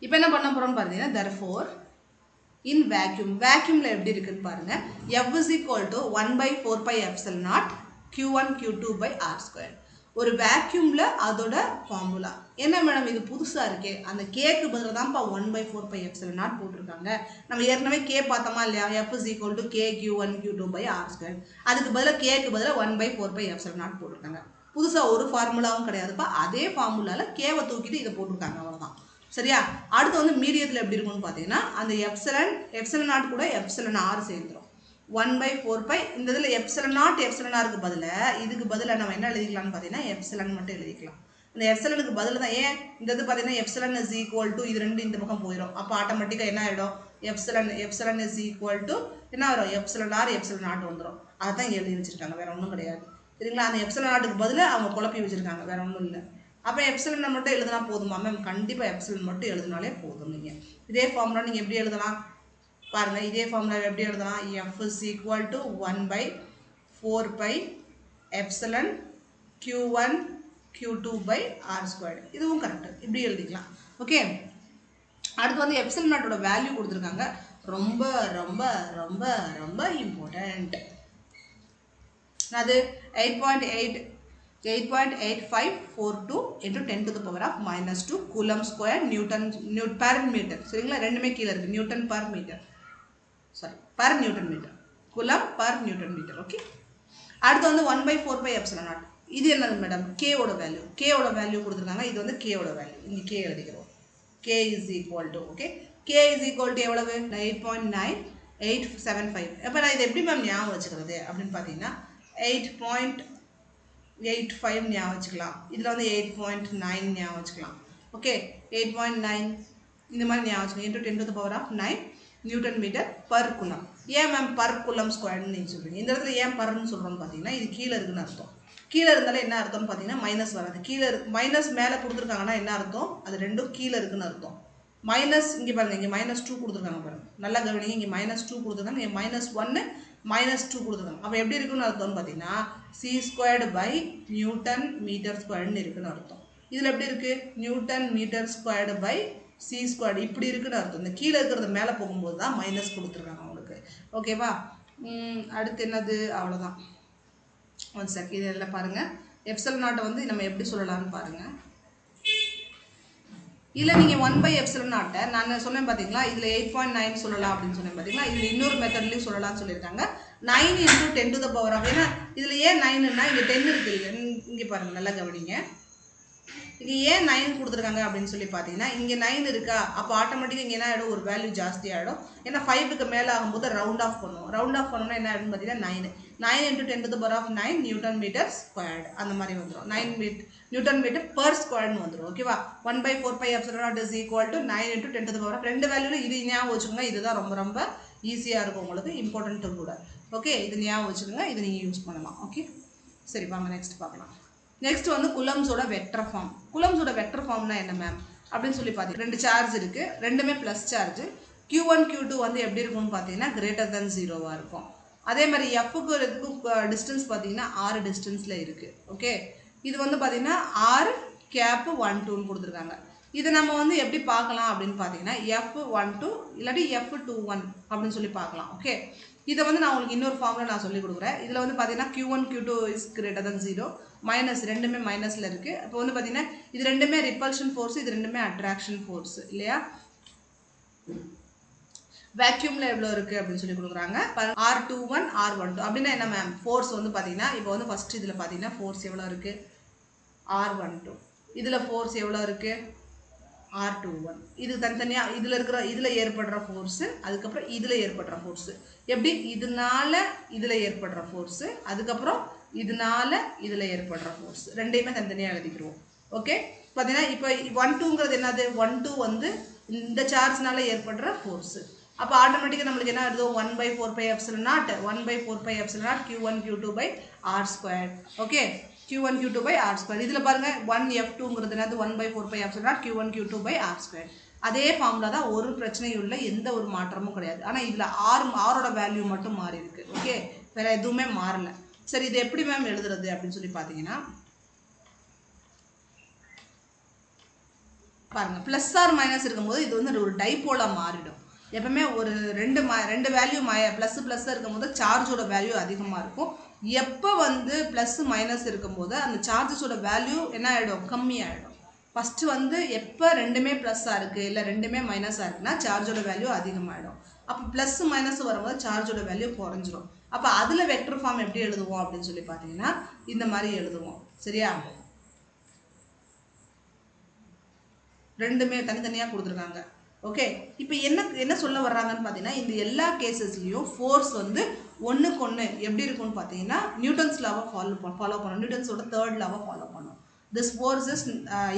இப்போ என்ன பண்ண போகிறோம்னு பார்த்தீங்கன்னா therefore இன் வேக்யூமில் எப்படி இருக்குன்னு பாருங்கள். F is equal to 1 by 4 pi epsilon naught Q1 Q2 by R square. ஒரு வேக்யூமில் அதோட ஃபார்முலா என்ன மேடம், இது புதுசாக இருக்கே. அந்த கேக்கு பதிலாக தான்ப்பா 1 by 4 pi epsilon naught போட்டிருக்காங்க. நம்ம ஏற்கனவே கே பார்த்தோமா இல்லையா, F is equal to K Q1 Q2 by R square. அதுக்கு பதிலாக கேக்கு பதிலாக 1 by 4 pi epsilon naught போட்டிருக்காங்க. புதுசாக ஒரு ஃபார்முலாவும் கிடையாதுப்பா, அதே ஃபார்முலாவில் கேவை தூக்கிட்டு இதை போட்டிருக்காங்க, அவ்வளோதான் சரியா. அடுத்து வந்து மீடியத்தில் எப்படி இருக்கும்னு பார்த்தீங்கன்னா அந்த epsilon naught கூட epsilon r சேர்ந்துடும். 1 by 4 pi இந்த இதில் epsilon naught epsilon rக்கு பதிலாக இதுக்கு பதிலாக நம்ம என்ன எழுதிக்கலாம்னு பார்த்தீங்கன்னா epsilon மட்டும் எழுதிக்கலாம். இந்த epsilonக்கு பதில் தான் ஏன் இந்த இது பார்த்தீங்கன்னா epsilon is equal to இது ரெண்டு இந்த பக்கம் போயிடும். அப்போ ஆட்டோமேட்டிக்காக என்ன ஆகிடும், epsilon is equal to என்ன வரும், epsilon r epsilon naught வந்துடும். அதை தான் எழுதி வச்சுருக்காங்க, வேறு ஒன்றும் கிடையாது சரிங்களா. அந்த epsilon நாட்டுக்கு பதிலாக அவங்க குழப்பி வச்சுருக்காங்க, வேறு ஒன்றும் இல்லை. அப்போ எப்சிலன் மட்டும் எழுதுனா போதுமா மேம், கண்டிப்பாக எப்சிலன் மட்டும் எழுதினாலே போதும். நீங்கள் இதே ஃபார்முலா நீங்கள் எப்படி எழுதலாம் பாருங்கள், இதே ஃபார்முலா எப்படி எழுதலாம், F is equal to 1 by 4 pi epsilon Q1 Q2 by R squared. இதுவும் கரெக்டு, இப்படி எழுதிக்கலாம். ஓகே, அடுத்து வந்து எப்சிலன் நாட்டோட வேல்யூ கொடுத்துருக்காங்க, ரொம்ப ரொம்ப ரொம்ப ரொம்ப இம்பார்ட்டண்ட். அது 8.8542 into 10 to the power of minus 2 coulomb square Newton per meter. சரிங்களா, ரெண்டுமே கீழே இருக்குது, Newton per meter, sorry per Newton meter, coulomb per Newton meter. Okay, அடுத்து வந்து 1 by 4 pi epsilon naught. இது என்னது மேடம், K ஓட வேல்யூ கொடுத்துருக்காங்க. இது வந்து K ஓட வேல்யூ, இங்கே K எழுதிக்கிறோம். k is equal to okay k is equal to எவ்வளவு 8.9875 அப்ப நான் இதை எப்படி மேம் ஞாபகம் வச்சுக்கிறது அப்படின்னு பார்த்தீங்கன்னா 8.85 ஞாபகம் வச்சுக்கலாம் இதில் வந்து 8.9 ஞாபகம் வச்சுக்கலாம் ஓகே 8.9 இந்த மாதிரி ஞாபகம் வச்சுக்கலாம் into 10 to the power of 9 newton metre per coulomb ஏன் மேம் பர் குலம் ஸ்கொயர்னு நீங்கள் சொல்கிறீங்க இந்த இடத்துல ஏன் பர்ன்னு சொல்கிறோம்னு பார்த்தீங்கன்னா இது கீழே இருக்குன்னு அர்த்தம் கீழே இருந்தாலும் என்ன அர்த்தம்னு பார்த்தீங்கன்னா மைனஸ் வராது கீழே மைனஸ் மேலே கொடுத்துருக்காங்கன்னா என்ன அர்த்தம் அது ரெண்டும் கீழே இருக்குன்னு அர்த்தம் மைனஸ் இங்கே பாருங்கள் இங்கே -2 கொடுத்துருக்காங்க பாருங்கள் நல்லா கவனிங்க இங்கே -2 கொடுத்துருக்காங்க இங்கே -1 -2 கொடுத்துருக்காங்க அப்போ எப்படி இருக்குன்னு அர்த்தம்னு பார்த்தீங்கன்னா c² நியூட்டன் மீட்டர் ஸ்கொயர்னு இருக்குன்னு அர்த்தம் இதில் எப்படி இருக்குது Newton metre squared by c² இப்படி இருக்குன்னு அர்த்தம் இந்த கீழே இருக்கிறது மேலே போகும்போது தான் மைனஸ் கொடுத்துருக்காங்க உங்களுக்கு ஓகேவா அடுத்து என்னது அவ்வளோதான் ஒன் செக் இதெல்லாம் பாருங்கள் எப்சிலன் நாட்டை வந்து நம்ம எப்படி சொல்லலாம்னு பாருங்கள் இல்லை நீங்கள் 1/எப்சிலன் நாட்டை நான் சொன்னேன் பார்த்தீங்களா இதில் 8.9 சொல்லலாம் அப்படின்னு சொன்னேன் பார்த்தீங்களா இதில் இன்னொரு மெத்தட்லேயும் சொல்லலாம்னு சொல்லியிருக்காங்க 9 into 10 to the power of ஏன்னா இதில் ஏன் 9ன்னா இங்கே 10 இருக்கு இங்கே பாருங்கள் நல்லா கவனிங்க இங்கே ஏன் 9 கொடுத்துருக்காங்க அப்படின்னு சொல்லி பார்த்தீங்கன்னா இங்கே 9 இருக்கா அப்போ ஆட்டோமேட்டிக்காக இங்கே என்ன ஆகிடும் ஒரு வேல்யூ ஜாஸ்தி ஆகிடும் ஏன்னா 5க்கு மேலே ஆகும்போது ரவுண்ட் ஆஃப் பண்ணுவோம் ரவுண்ட் ஆஃப் பண்ணோம்னா என்ன ஆகிடும்னு பார்த்தீங்கன்னா 9 into 10 to the power of 9 newton metre squared அந்த மாதிரி வந்துடும் 9 நியூட்டன் மீட்டர் பர் ஸ்கொயர்னு வந்துடும் ஓகேவா 1/4πε0 is equal to 9 into 10 to the power of ரெண்டு வேல்யூவில் இது ஞாபகம் வச்சுக்கோங்க இதுதான் ரொம்ப ரொம்ப ஈஸியாக இருக்கும் உங்களுக்கு இம்பார்ட்டன்ட்டும் கூட ஓகே இது ஞாபகம் வச்சுக்கோங்க இதை நீங்கள் யூஸ் பண்ணலாம் ஓகே சரி வாங்க நெக்ஸ்ட் பார்க்கலாம் நெக்ஸ்ட் வந்து குலம்ஸோட வெக்டர் ஃபார்ம் குலம்ஸோட வெக்டர் ஃபார்ம்னா என்ன மேம் அப்படின்னு சொல்லி பார்த்தீங்கன்னா ரெண்டு சார்ஜ் இருக்குது ரெண்டுமே ப்ளஸ் சார்ஜ் q1 q2 வந்து எப்படி இருக்கும்னு பார்த்தீங்கன்னா கிரேட்டர் தென் 0வாக இருக்கும் அதே மாதிரி எஃப்க்கு இதுக்கும் டிஸ்டன்ஸ் பார்த்தீங்கன்னா 6 டிஸ்டன்ஸில் இருக்குது ஓகே இது வந்து பார்த்தீங்கன்னா 6 கேப் 1 2ன்னு கொடுத்துருக்காங்க இதை நம்ம வந்து எப்படி பார்க்கலாம் அப்படின்னு பார்த்தீங்கன்னா f12 இல்லாட்டி f21 அப்படின்னு சொல்லி பார்க்கலாம் ஓகே இதை வந்து நான் உங்களுக்கு இன்னொரு ஃபார்மில் நான் சொல்லி கொடுக்குறேன் இதில் வந்து பார்த்தீங்கன்னா q1 q2 is greater than 0 minus ரெண்டுமே மைனஸில் இருக்குது இப்போ வந்து பார்த்தீங்கன்னா இது ரெண்டுமே ரிப்பல்ஷன் ஃபோர்ஸ் இது ரெண்டுமே அட்ராக்ஷன் ஃபோர்ஸ் இல்லையா வேக்யூமில் எவ்வளோ இருக்குது அப்படின்னு சொல்லி கொடுக்குறாங்க R21 R12 அப்படின்னா என்ன மேம் ஃபோர்ஸ் வந்து பார்த்தீங்கன்னா இப்போ வந்து ஃபஸ்ட்டு இதில் பார்த்தீங்கன்னா ஃபோர்ஸ் எவ்வளோ இருக்குது R12 இதில் ஃபோர்ஸ் எவ்வளோ இருக்குது R21 இது தனித்தனியாக இதில் இருக்கிற இதில் ஏற்படுற ஃபோர்ஸு அதுக்கப்புறம் இதில் ஏற்படுற ஃபோர்ஸு எப்படி இதனால இதில் ஏற்படுற ஃபோர்ஸு அதுக்கப்புறம் இதனால இதில் ஏற்படுற ஃபோர்ஸ் ரெண்டையுமே தனித்தனியாக எழுதிக்கிறோம் ஓகே பார்த்தீங்கன்னா இப்போ 1 2ங்கிறது என்னது 1 2 வந்து இந்த சார்ஜ்னால ஏற்படுற ஃபோர்ஸு அப்போ ஆட்டோமேட்டிக்காக நம்மளுக்கு என்ன வருது 1/4πε0 1/4πε0 q1 q2/r². Okay q1 q2/r². இதில் பாருங்கள் 1f2ங்கிறது என்னது 1/4πε0 q1 q2/r². அதே ஃபார்முலா தான் ஒரு பிரச்சனையும் இல்லை எந்த ஒரு மாற்றமும் கிடையாது ஆனால் இதில் ஆரோட வேல்யூ மட்டும் மாறி இருக்கு ஓகே வேறு எதுவுமே மாறலை சரி இது எப்படி மேம் எழுதுறது அப்படின்னு சொல்லி பார்த்தீங்கன்னா பாருங்கள் ப்ளஸ் ஆர் மைனஸ் இருக்கும்போது இது வந்து ஒரு டைப்போலாக மாறிடும் எப்பவுமே ஒரு ரெண்டு வேல்யூ ப்ளஸ் ப்ளஸ்ஸாக இருக்கும்போது சார்ஜோட வேல்யூ அதிகமாக இருக்கும் எப்போ வந்து ப்ளஸ் மைனஸ் இருக்கும்போது அந்த சார்ஜஸோட வேல்யூ என்ன ஆகிடும் கம்மியாகிடும் ஃபஸ்ட்டு வந்து எப்போ ரெண்டுமே ப்ளஸ்ஸாக இருக்குது இல்லை ரெண்டுமே மைனஸாக இருக்குன்னா சார்ஜோட வேல்யூ அதிகமாகிடும் அப்போ ப்ளஸ் மைனஸ் வரும்போது சார்ஜோட வேல்யூ குறைஞ்சிரும் அப்போ அதில் வெக்டர் ஃபார்ம் எப்படி எழுதுவோம் அப்படின்னு சொல்லி பார்த்தீங்கன்னா இந்த மாதிரி எழுதுவோம் சரியா ரெண்டுமே தனித்தனியாக கொடுத்துருக்காங்க ஓகே இப்போ என்ன சொல்ல வர்றாங்கன்னு பார்த்தீங்கன்னா இந்த எல்லா கேசஸ்லையும் ஃபோர்ஸ் வந்து ஒன்றுக்கு ஒன்று எப்படி இருக்கும்னு பார்த்தீங்கன்னா நியூட்டன்ஸ் லாவை ஃபாலோ பண்ணணும் நியூட்டன்ஸோட தேர்ட் லாவை ஃபாலோ பண்ணணும் this force is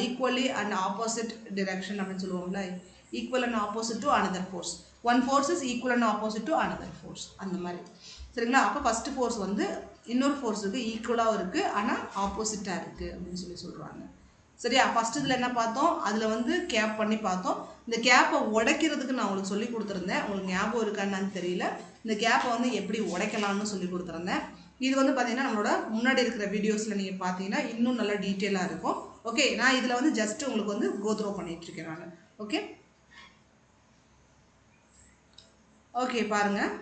equally and opposite direction அப்படின்னு சொல்லுவோம்ல equal and opposite to another force one force is equal and opposite to another force அந்த மாதிரி சரிங்களா அப்போ ஃபஸ்ட்டு ஃபோர்ஸ் வந்து இன்னொரு ஃபோர்ஸுக்கு ஈக்குவலாகவும் இருக்குது ஆனால் ஆப்போசிட்டாக இருக்குது அப்படின்னு சொல்கிறாங்க சரியா ஃபஸ்ட்டு இதில் என்ன பார்த்தோம் அதில் வந்து கேப் பண்ணி பார்த்தோம் இந்த கேப்பை உடைக்கிறதுக்கு நான் உங்களுக்கு சொல்லி கொடுத்துருந்தேன் உங்களுக்கு ஞாபகம் இருக்கான்னு தெரியல இந்த கேப்பை வந்து எப்படி உடைக்கலாம்னு சொல்லி கொடுத்துருந்தேன் இது வந்து பார்த்தீங்கன்னா நம்மளோட முன்னாடி இருக்கிற வீடியோஸில் நீங்கள் பார்த்தீங்கன்னா இன்னும் நல்லா டீட்டெயிலாக இருக்கும் ஓகே நான் இதில் வந்து ஜஸ்ட் உங்களுக்கு வந்து கோத்ரோ பண்ணிகிட்ருக்கேன் நான் ஓகே ஓகே பாருங்கள்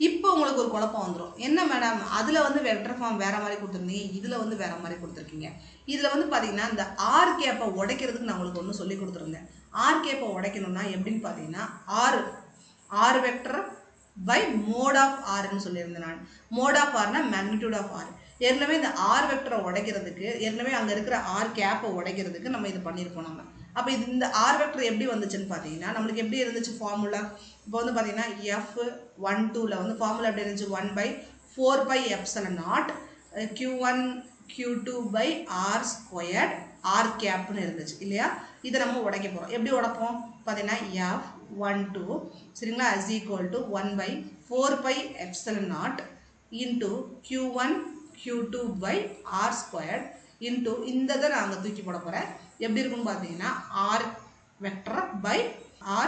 இப்போ உங்களுக்கு ஒரு குழப்பம் வந்துடும் என்ன மேடம் அதில் வந்து வெக்டர் ஃபார்ம் வேறு மாதிரி கொடுத்துருந்தீங்க இதில் வந்து வேறு மாதிரி கொடுத்துருக்கீங்க இதில் வந்து பார்த்தீங்கன்னா இந்த ஆர் கேப்பை உடைக்கிறதுக்கு நான் உங்களுக்கு ஒன்று சொல்லி கொடுத்துருந்தேன் ஆர் கேப்பை உடைக்கணும்னா எப்படின்னு பார்த்தீங்கன்னா R vector by mod of ஆர்ன்னு சொல்லியிருந்தேன் நான் மோட் ஆஃப் ஆர்னா மேக்னிடியூட் ஆஃப் ஆர் ஏற்கனவே இந்த ஆர் வெக்டரை உடைக்கிறதுக்கு ஏற்கனவே அங்கே இருக்கிற ஆர் கேப்பை உடைக்கிறதுக்கு நம்ம இது பண்ணியிருப்போம் அப்போ இது இந்த ஆர் வெக்டர் எப்படி வந்துச்சுன்னு பார்த்தீங்கன்னா நம்மளுக்கு எப்படி இருந்துச்சு ஃபார்முலா இப்போ வந்து பார்த்தீங்கன்னா F12ல வந்து ஃபார்முலா எப்படி இருந்துச்சு 1/4πε0 Q1 Q2 by R squared R capனு இருந்துச்சு இல்லையா இதை நம்ம உடைக்க போகிறோம் எப்படி உடைப்போம் பார்த்தீங்கன்னா F12 சரிங்களா is equal to 1/4πε0 into Q1 Q2 by R squared into இந்த இதை நாங்கள் தூக்கி போட போகிறேன் எப்படி இருக்குன்னு பார்த்தீங்கன்னா R vector by R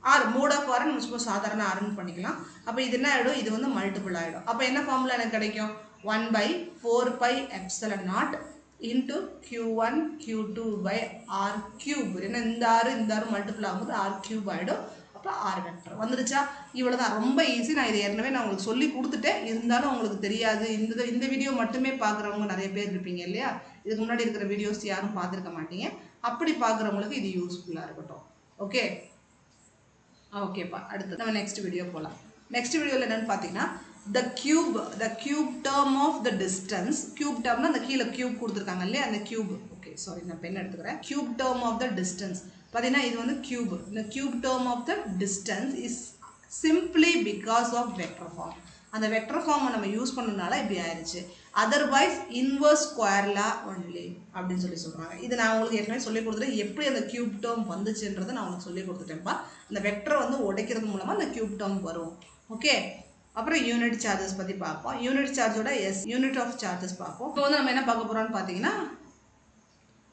R mode of R நம்ம சும்மா சாதாரண Rன்னு பண்ணிக்கலாம் அப்போ இது என்ன ஆகிடும் இது வந்து மல்டிபிள் ஆகிடும் அப்போ என்ன ஃபார்முலா எனக்கு கிடைக்கும் 1/4πε0 into Q1 Q2 by R cube ஏன்னா இந்த R மல்டிபிள் ஆகும்போது R cube ஆகிடும் அப்போ R வெக்டர் வந்துருச்சா இவ்வளோதான் ரொம்ப ஈஸி நான் இதை ஏற்கனவே நான் உங்களுக்கு சொல்லி கொடுத்துட்டேன் இருந்தாலும் உங்களுக்கு தெரியாது இந்த வீடியோ மட்டுமே பார்க்குறவங்க நிறைய பேர் இருப்பீங்க இல்லையா இதுக்கு முன்னாடி இருக்கிற வீடியோஸ் யாரும் பார்த்துருக்க மாட்டீங்க அப்படி பார்க்குறவங்களுக்கு இது யூஸ்ஃபுல்லாக இருக்கட்டும் ஓகே ஓகேப்பா அடுத்து நம்ம நெக்ஸ்ட் வீடியோ போகலாம் நெக்ஸ்ட் வீடியோவில் என்னென்னு பார்த்தீங்கன்னா the cube term of the distance cube termனா அந்த கீழே cube கொடுத்துருக்காங்க இல்லையா அந்த cube ஓகே சாரி நான் பென் எடுத்துக்கிறேன் cube term of the distance பார்த்தீங்கன்னா இது வந்து cube இந்த cube term of the distance is simply because of vector form அந்த vector form நம்ம யூஸ் பண்ணனால இப்படி ஆயிருச்சு otherwise inverse square law only அப்படின்னு சொல்றாங்க இது நான் உங்களுக்கு ஏற்கனவே சொல்லி கொடுத்துட்டேன் எப்படி அந்த cube term வந்துச்சுன்றதை நான் உங்களுக்கு சொல்லி கொடுத்துட்டேன்ப்பா அந்த வெக்டரை வந்து உடைக்கிறது மூலமா அந்த cube term வரும் ஓகே அப்புறம் யூனிட் சார்ஜஸ் பற்றி பார்ப்போம் யூனிட் சார்ஜோட யூனிட் ஆஃப் சார்ஜஸ் பார்ப்போம் இப்போ வந்து நம்ம என்ன பார்க்க போகிறோம்னு பார்த்தீங்கன்னா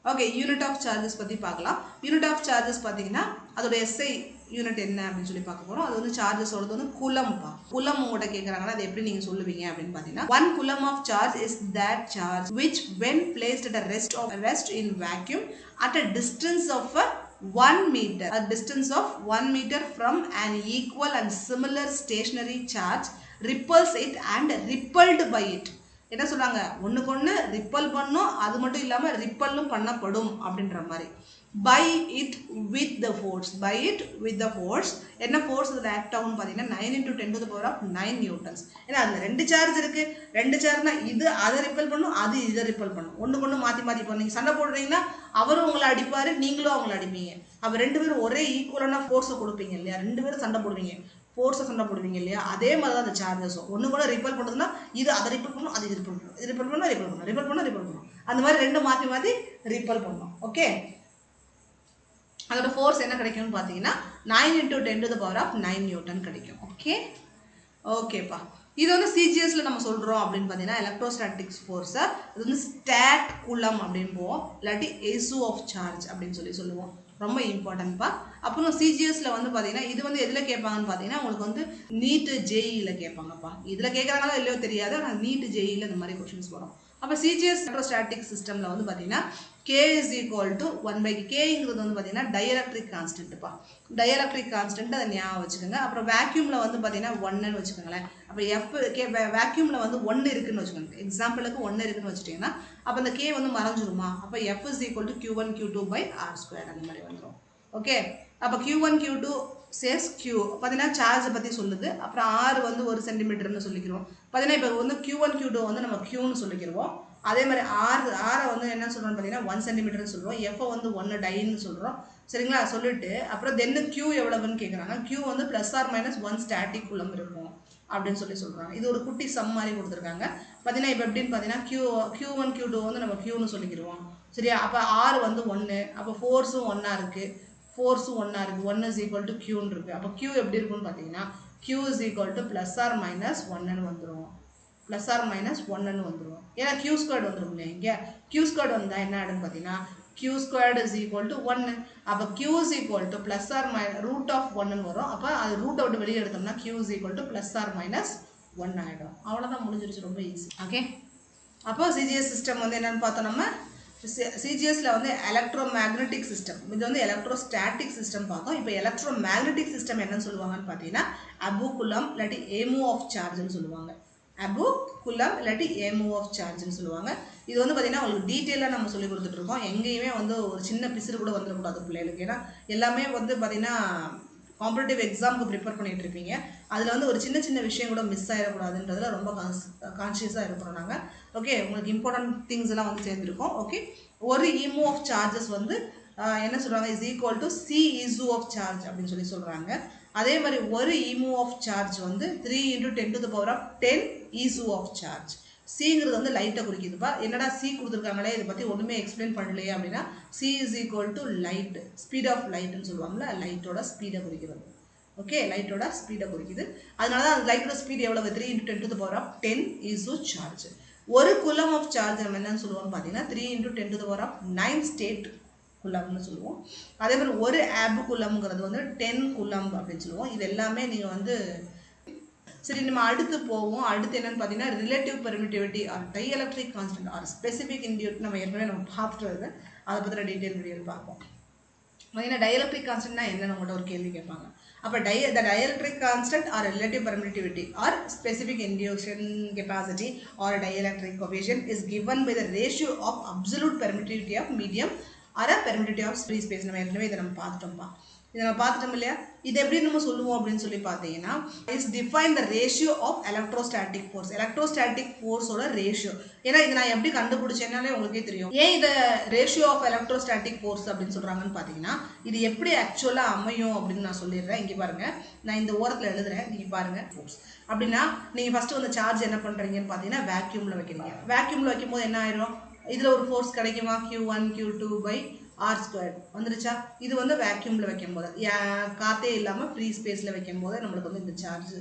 ஓகே யூனிட் ஆஃப் சார்ஜஸ் பற்றி பார்க்கலாம் யூனிட் ஆஃப் சார்ஜஸ் பார்த்தீங்கன்னா அதோட எஸ்ஐ யூனிட் என்ன அப்படின்னு சொல்லி பார்க்க போகிறோம் அது வந்து சார்ஜஸோடது வந்து குலம்பா குலம் உங்கள்கிட்ட கேட்குறாங்கன்னா அது எப்படி நீங்கள் சொல்லுவீங்க அப்படின்னு பார்த்தீங்கன்னா 1 coulomb of charge is that charge which when placed at a rest in vacuum at a distance of 1 meter, a distance of 1 meter from an equal and similar stationary charge repels it and repelled by it. என்ன சொல்றாங்க ஒண்ணுக்கு ஒண்ணு ripple பண்ணும் அது மட்டும் இல்லாம ரிப்பல்லும் பண்ணப்படும் அப்படின்ற மாதிரி by it with the force என்ன ஃபோர்ஸ் இதுல ஆக்ட் ஆகும் பாத்தீங்கன்னா 9 × 10⁻⁹ நியூட்டன்ஸ் ஏன்னா அதுல ரெண்டு சார்ஜ் இருக்கு ரெண்டு சார்ஜ்னா இது அதை ரிப்பல் பண்ணும் அது இதை ரிப்பல் பண்ணும் ஒண்ணுக்கு ஒண்ணு மாத்தி நீங்க சண்டை போடுறீங்கன்னா அவரும் உங்களை அடிப்பாரு நீங்களும் அவங்களை அடிப்பீங்க அப்ப ரெண்டு பேரும் ஒரே ஈக்குவலான ஃபோர்ஸை கொடுப்பீங்க இல்லையா ரெண்டு பேரும் சண்டை போடுவீங்க ஃபோர்ஸை சண்டை போடுவீங்க இல்லையா அதே மாதிரி தான் அந்த சார்ஜஸும் ஒன்று கூட ரிப்பல் பண்ணுறதுன்னா இது அதை ரிப்பல் பண்ணணும் அது ரிப்பல் பண்ணணும் இது ரிப்பல் பண்ணால் ரிப்பல் பண்ணணும் அந்த மாதிரி ரெண்டும் மாற்றி ரிப்பல் பண்ணணும் ஓகே அதோட ஃபோர்ஸ் என்ன கிடைக்கும்னு பார்த்தீங்கன்னா 9 × 10⁻⁹ நியூட்டன் கிடைக்கும் ஓகே ஓகேப்பா இது வந்து சிஜிஎஸ்ல நம்ம சொல்கிறோம் அப்படின்னு பார்த்தீங்கன்னா எலக்ட்ரோஸ்டாட்டிக்ஸ் ஃபோர்ஸை இது வந்து ஸ்டாட் குலம் அப்படின்னு போவோம் இல்லாட்டி ஏசு ஆஃப் சார்ஜ் அப்படின்னு சொல்லுவோம் ரொம்ப இம்பார்ட்டன்ட்பா அப்புறம் சிஜிஎஸ்ல வந்து பார்த்தீங்கன்னா இது வந்து எதில் கேட்பாங்கன்னு பார்த்தீங்கன்னா உங்களுக்கு வந்து நீட்டு ஜேஇயில் கேட்பாங்கப்பா இதில் கேட்குறாங்களோ இல்லையோ தெரியாது ஆனால் நீட்டு ஜேஇயில் இந்த மாதிரி கொஸ்டின்ஸ் வரும் அப்போ சிஜிஎஸ் எலக்ட்ரோஸ்டாட்டிக் சிஸ்டமில் வந்து பார்த்தீங்கன்னா K is equal to 1/k ங்கிறது வந்து பார்த்தீங்கன்னா டைஎலக்ட்ரிக் கான்ஸ்டன்ட்ப்பா டைஎலக்ட்ரிக் கான்ஸ்டன்ட் அதை ஞாபகம் வச்சுக்கோங்க அப்புறம் வேக்யூமில் வந்து பார்த்தீங்கன்னா 1ன்னு வச்சுக்கோங்களேன் அப்போ வேக்யூமில் வந்து 1 இருக்குன்னு வச்சுக்கோங்க எக்ஸாம்பிளுக்கு 1 இருக்குன்னு வச்சுட்டிங்கன்னா அப்போ அந்த K வந்து மறைஞ்சிருமா அப்போ F is equal to Q1 Q2 by R squared அந்த மாதிரி வந்துடும் ஓகே அப்போ Q1 Q2 says Q பார்த்தீங்கன்னா சார்ஜை பற்றி சொல்லுது அப்புறம் R வந்து 1 சென்டிமீட்டர்னு சொல்லிக்கிறோம் பார்த்தீங்கன்னா இப்போ வந்து Q1 Q2 வந்து நம்ம Qன்னு சொல்லிக்கிறோம் அதே மாதிரி ஆரை வந்து என்ன சொல்கிறோம்னு பார்த்தீங்கன்னா 1 சென்டிமீட்டர்னு சொல்கிறோம் எஃப்ஐ வந்து 1 டைன்னு சொல்கிறோம் சரிங்களா சொல்லிட்டு அப்புறம் தென்னு Q எவ்வளவுன்னு கேட்குறாங்க Q வந்து +or-1 ஸ்டாட்டிக் குலம் இருக்கும் அப்படின்னு சொல்கிறாங்க இது ஒரு குட்டி சம் மாதிரி கொடுத்துருக்காங்க பார்த்தீங்கன்னா இப்போ எப்படின்னு பார்த்தீங்கன்னா Q1 Q2 வந்து நம்ம Qன்னு சொல்லிக்கிடுவோம் சரியா அப்போ R வந்து 1 அப்போ ஃபோர்ஸும் 1 இருக்குது 1 is equal to Qன்னு இருக்குது அப்போ Q எப்படி இருக்குன்னு பார்த்தீங்கன்னா Q is equal to +or-1ன்னு வந்துடும் +or-1ன்னு வந்துடும் ஏன்னா Q squared வந்துடும் இல்லையா இங்கே Q squared வந்தால் என்ன ஆகிடுன்னு பார்த்தீங்கன்னா Q squared is equal to 1 அப்போ Q is equal to +or-√1ன்னு வரும் அப்போ அது ரூட்டை விட்டு வெளியே எடுத்தோம்னா Q is equal to +or-1 ஆகிடும் அவ்வளோதான் முடிஞ்சிருச்சு ரொம்ப ஈஸி ஓகே அப்போ சிஜிஎஸ் சிஸ்டம் வந்து என்னென்னு பார்த்தோம் நம்ம சிஜிஎஸ்ல வந்து எலக்ட்ரோமேக்னெட்டிக் சிஸ்டம் இது வந்து எலக்ட்ரோஸ்டாட்டிக் சிஸ்டம் பார்த்தோம் இப்போ எலக்ட்ரோமேக்னெட்டிக் சிஸ்டம் என்னன்னு சொல்லுவாங்கன்னு பார்த்தீங்கன்னா அபு குலம் இல்லாட்டி ஏமோ ஆஃப் சார்ஜ்னு சொல்லுவாங்க அபு குலம் இல்லாட்டி ஏமோ ஆஃப் சார்ஜ்னு சொல்லுவாங்க இது வந்து பார்த்தீங்கன்னா உங்களுக்கு டீட்டெயிலாக நம்ம சொல்லி கொடுத்துட்ருக்கோம் எங்கேயுமே வந்து ஒரு சின்ன பிசுறு கூட வந்துடக்கூடாது பிள்ளைகளுக்கு ஏன்னா எல்லாமே வந்து பார்த்தீங்கன்னா காம்படிட்டிவ் எக்ஸாமுக்கு ப்ரிப்பேர் பண்ணிட்டு இருப்பீங்க அதில் வந்து ஒரு சின்ன விஷயம் கூட மிஸ் ஆகிடக்கூடாதுன்றதுல ரொம்ப கான்ஷியஸாக இருக்கிறோம் நாங்கள் ஓகே உங்களுக்கு இம்பார்ட்டன்ட் திங்ஸ் எல்லாம் வந்து சேர்ந்துருக்கோம் ஓகே ஒரு ஈமோ ஆஃப் சார்ஜஸ் வந்து என்ன சொல்கிறாங்க is equal to C is of charge அப்படின்னு சொல்கிறாங்க. அதே மாதிரி ஒரு இமு ஆஃப் சார்ஜ் வந்து 3 × 10⁻10 இசு ஆஃப் சார்ஜ். சிங்கிறது வந்து லைட்டை குறிக்குதுப்பா. என்னடா சி கொடுத்துருக்காங்களே இதை பற்றி ஒன்றுமே எக்ஸ்பிளைன் பண்ணலையே அப்படின்னா C is equal to light, speed of லைட்னு சொல்லுவாங்கள்ல, லைட்டோட ஸ்பீடை குறிக்கிறது. ஓகே, லைட்டோட ஸ்பீடை குறிக்குது. அதனால தான் லைட்டோட ஸ்பீட் எவ்வளவு 3 × 10⁻10 இசு சார்ஜ். ஒரு குலம் ஆஃப் சார்ஜ் நம்ம என்னன்னு சொல்லுவோம்னு பார்த்தீங்கன்னா 3 × 10⁻9 ஸ்டேட் குலம்னு சொல்லுவோம். அதே மாதிரி ஒரு ஆப் குலம்ங்கிறது வந்து 10 குலம் அப்படின்னு சொல்லுவோம். இது எல்லாமே நீங்கள் வந்து சரி நம்ம அடுத்து போவோம். அடுத்து என்னன்னு பார்த்தீங்கன்னா relative permittivity or dielectric constant or specific inductive நம்ம ஏற்கனவே பார்த்துட்டு அதை பற்றின டீட்டெயில் வீடியோவில் பார்ப்போம். பார்த்தீங்கன்னா டைஎலக்ட்ரிக் கான்ஸ்டன்ட்னா என்னன்னு உங்கள்கிட்ட ஒரு கேள்வி கேட்பாங்க. அப்போ the dielectric constant or relative permittivity or specific induction capacity or dielectric coefficient is given by the ratio of absolute permittivity of medium or a permittivity of free space. நம்ம ஏற்கனவே இதை நம்ம பார்த்துட்டோம்ப்பா. இதை நம்ம பார்த்துட்டோம் இல்லையா? இது எப்படி நம்ம சொல்லுவோம் அப்படின்னு சொல்லி பார்த்தீங்கன்னா is define the ratio of electrostatic force. Electrostatic ஃபோர்ஸோட ரேஷியோ. ஏன்னா இது நான் எப்படி கண்டுபிடிச்சேன்னாலே உங்களுக்கே தெரியும். ஏன் இதை ரேஷியோ ஆஃப் எலக்ட்ரோஸ்டாட்டிக் ஃபோர்ஸ் அப்படின்னு சொல்கிறாங்கன்னு பார்த்தீங்கன்னா இது எப்படி ஆக்சுவலாக அமையும் அப்படின்னு நான் சொல்லிடுறேன். இங்கே பாருங்கள், நான் இந்த ஓரத்தில் எழுதுறேன், நீங்கள் பாருங்கள். ஃபோர்ஸ் அப்படின்னா நீங்கள் ஃபஸ்ட்டு வந்து சார்ஜ் என்ன பண்ணுறீங்கன்னு பார்த்தீங்கன்னா வேக்யூமில் வைக்கிறீங்க. வேக்யூமில் வைக்கும்போது என்ன ஆயிரும், இதில் ஒரு ஃபோர்ஸ் கிடைக்குமா, Q1 Q2/r² வந்துருச்சா. இது வந்து வேக்யூமில் வைக்கும் போது காற்றே இல்லாமல் ஃப்ரீ ஸ்பேஸில் வைக்கும் போது நம்மளுக்கு வந்து இந்த சார்ஜ்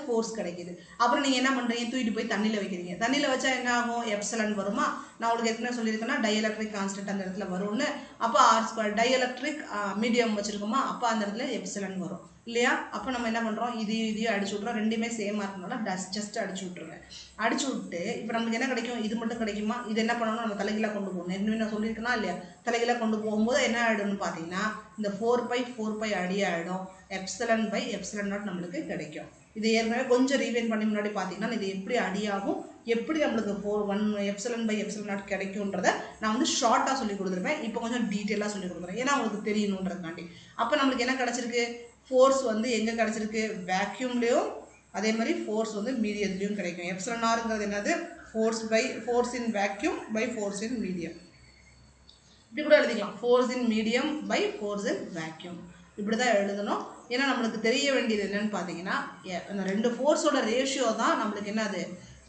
ஃபோர்ஸ் கிடைக்குது. அப்புறம் நீங்கள் என்ன பண்ணுறீங்க, தூக்கிட்டு போய் தண்ணியில் வைக்கிறீங்க. தண்ணியில் வச்சா என்ன ஆகும், எப்சிலன் வருமா. நான் உங்களுக்கு ஏற்கனவே சொல்லியிருக்கேன்னா டைஎலக்ட்ரிக் கான்ஸ்டன்ட் அந்த இடத்துல வரும்னு. அப்போ r². டைஎலக்ட்ரிக் மீடியம் வச்சுருக்கோமா, அப்போ அந்த இடத்துல எப்சிலன் வரும் இல்லையா. அப்போ நம்ம என்ன பண்ணுறோம், இதையும் அடிச்சு விட்றோம். ரெண்டுமே சேமாக இருக்கனால ஜஸ்ட் அடிச்சு விட்ருங்க. அடிச்சு விட்டு இப்போ நமக்கு என்ன கிடைக்கும், இது மட்டும் கிடைக்குமா. இது என்ன பண்ணணும், நம்ம தலைகீழாக கொண்டு போகணும். என்ன நான் சொல்லியிருக்கேன்னா இல்லையா, தலைகீழாக கொண்டு போகும்போது என்ன ஆகிடும்னு பார்த்தீங்கன்னா இந்த 4π அடியாகிடும். ε/ε0 நம்மளுக்கு கிடைக்கும். இது ஏற்கனவே கொஞ்சம் ரீவைண்ட் பண்ணி முன்னாடி பார்த்தீங்கன்னா இது எப்படி அடியாகும், எப்படி நம்மளுக்கு 1 ε/ε0 கிடைக்கும்ன்றதை நான் வந்து ஷார்ட்டாக சொல்லி கொடுத்துருப்பேன். இப்போ கொஞ்சம் டீட்டெயிலாக சொல்லி கொடுக்குறேன், ஏன்னா உங்களுக்கு தெரியணுன்றதுக்காண்டி. அப்போ நம்மளுக்கு என்ன கிடச்சிருக்கு, ஃபோர்ஸ் வந்து எங்கே கிடச்சிருக்கு, வேக்யூம்லேயும் அதே மாதிரி ஃபோர்ஸ் வந்து மீடியத்துலேயும் கிடைக்கும். εrங்கிறது என்னது, force in vacuum by force in medium. இப்படி கூட எழுதிக்கலாம், force in medium by force in vacuum. இப்படி தான் எழுதணும். ஏன்னா நம்மளுக்கு தெரிய வேண்டியது என்னன்னு பார்த்தீங்கன்னா அந்த ரெண்டு ஃபோர்ஸோட ரேஷியோ தான் நம்மளுக்கு என்னது,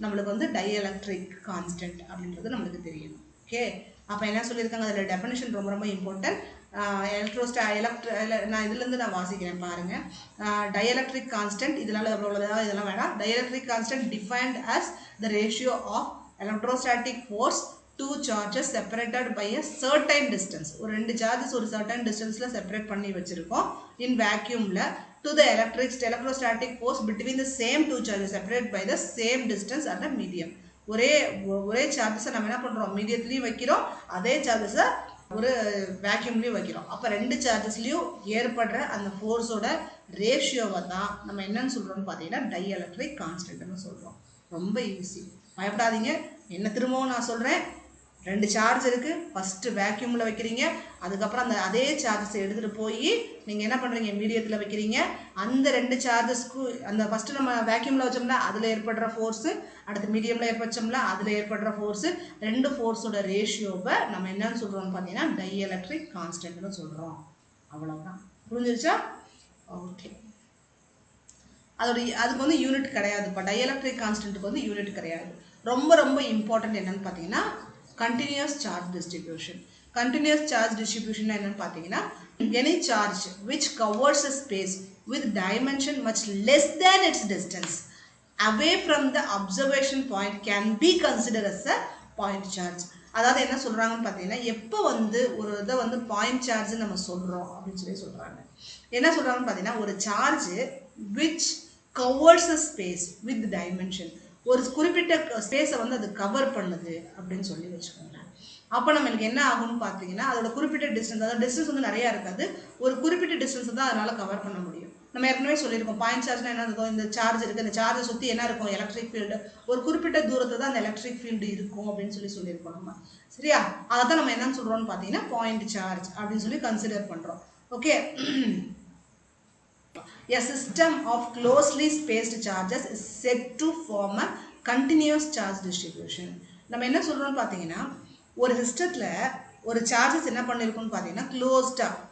நம்மளுக்கு வந்து டைஎலக்ட்ரிக் கான்ஸ்டன்ட் அப்படின்றது நம்மளுக்கு தெரியணும். ஓகே, அப்போ என்ன சொல்லியிருக்காங்க, அதில் டெஃபினிஷன் ரொம்ப ரொம்ப இம்பார்ட்டன்ட். நான் இதுலேருந்து நான் வாசிக்கிறேன் பாருங்கள். டைஎலக்ட்ரிக் கான்ஸ்டன்ட் இதனால் இதெல்லாம் வேணாம். Dielectric constant defined as the ratio of electrostatic force two charges separated by a certain distance. ஒரு ரெண்டு சார்ஜஸ் ஒரு certain distanceல செப்பரேட் பண்ணி வச்சிருக்கோம் in vacuumல to the electrostatic force between the same two charges separated by the same distance at a medium. ஒரே சார்ஜஸை நம்ம என்ன பண்ணுறோம், மீடியத்துலேயும் வைக்கிறோம், அதே சார்ஜஸை ஒரு வேக்யூம்லேயும் வைக்கிறோம். அப்போ ரெண்டு சார்ஜஸ்லேயும் ஏற்படுற அந்த ஃபோர்ஸோட ரேஷியோவை தான் நம்ம என்னன்னு சொல்கிறோம்னு பார்த்தீங்கன்னா டைஎலக்ட்ரிக் கான்ஸ்டன்ட்னு சொல்கிறோம். ரொம்ப ஈஸி, பயப்படாதீங்க. என்ன திரும்பவும் நான் சொல்கிறேன், ரெண்டு சார்ஜ் இருக்குது, ஃபஸ்ட்டு வேக்யூமில் வைக்கிறீங்க, அதுக்கப்புறம் அதே சார்ஜஸை எடுத்துகிட்டு போய் நீங்கள் என்ன பண்ணுறீங்க, மீடியத்தில் வைக்கிறீங்க. அந்த ரெண்டு சார்ஜஸ்க்கு அந்த ஃபஸ்ட்டு நம்ம வேக்யூமில் வச்சோம்னா அதில் ஏற்படுற ஃபோர்ஸு, அடுத்து மீடியமில் வச்சோம்னா அதில் ஏற்படுற ஃபோர்ஸு, ரெண்டு ஃபோர்ஸோட ரேஷியோவை நம்ம என்னன்னு சொல்கிறோம்னு பார்த்தீங்கன்னா டைஎலக்ட்ரிக் கான்ஸ்டன்ட்னு சொல்கிறோம். அவ்வளோதான், புரிஞ்சிருச்சா? ஓகே, அதுக்கு வந்து யூனிட் கிடையாது. இப்போ டைஎலக்ட்ரிக் கான்ஸ்டன்ட்டுக்கு வந்து யூனிட் கிடையாது. ரொம்ப ரொம்ப இம்பார்ட்டன்ட் என்னன்னு பார்த்தீங்கன்னா continuous charge distribution. Continuous charge distribution என்னன்னு பார்த்தீங்கன்னா any charge which covers a space with dimension much less than its distance away from the observation point can be considered as a point charge. அதாவது என்ன சொல்கிறாங்கன்னு பார்த்தீங்கன்னா எப்போ வந்து ஒரு இதை வந்து பாயிண்ட் சார்ஜ் நம்ம சொல்கிறோம் அப்படின்னு சொல்கிறாங்க. என்ன சொல்கிறாங்கன்னு பார்த்தீங்கன்னா ஒரு charge which covers a space with dimension, ஒரு குறிப்பிட்ட ஸ்பேஸை வந்து அது கவர் பண்ணுது அப்படின்னு சொல்லி வச்சுக்கோங்க. அப்போ நம்மளுக்கு என்ன ஆகும்னு பார்த்தீங்கன்னா அதோட குறிப்பிட்ட டிஸ்டன்ஸ், அதாவது டிஸ்டன்ஸ் வந்து நிறையா இருக்காது, ஒரு குறிப்பிட்ட டிஸ்டன்ஸ் தான் அதனால் கவர் பண்ண முடியும். நம்ம ஏற்கனவே சொல்லியிருக்கோம் பாயிண்ட் சார்ஜ்னா என்ன இருக்கும், இந்த சார்ஜ் இருக்குது, இந்த சார்ஜை சுற்றி என்ன இருக்கும், எலக்ட்ரிக் ஃபீல்டு, ஒரு குறிப்பிட்ட தூரத்தை தான் அந்த எலக்ட்ரிக் ஃபீல்டு இருக்கும் அப்படின்னு சொல்லியிருக்கோம் நம்ம. சரியா, அதை தான் நம்ம என்னன்னு சொல்கிறோம்னு பார்த்தீங்கன்னா பாயிண்ட் சார்ஜ் அப்படின்னு சொல்லி கன்சிடர் பண்ணுறோம். Okay, a system of closely spaced charges is said to form a continuous charge distribution. நம்ம என்ன சொல்கிறோம்னு பார்த்தீங்கன்னா ஒரு சிஸ்டத்தில் ஒரு சார்ஜஸ் என்ன பண்ணியிருக்கோம்னு பார்த்தீங்கன்னா க்ளோஸ்டாக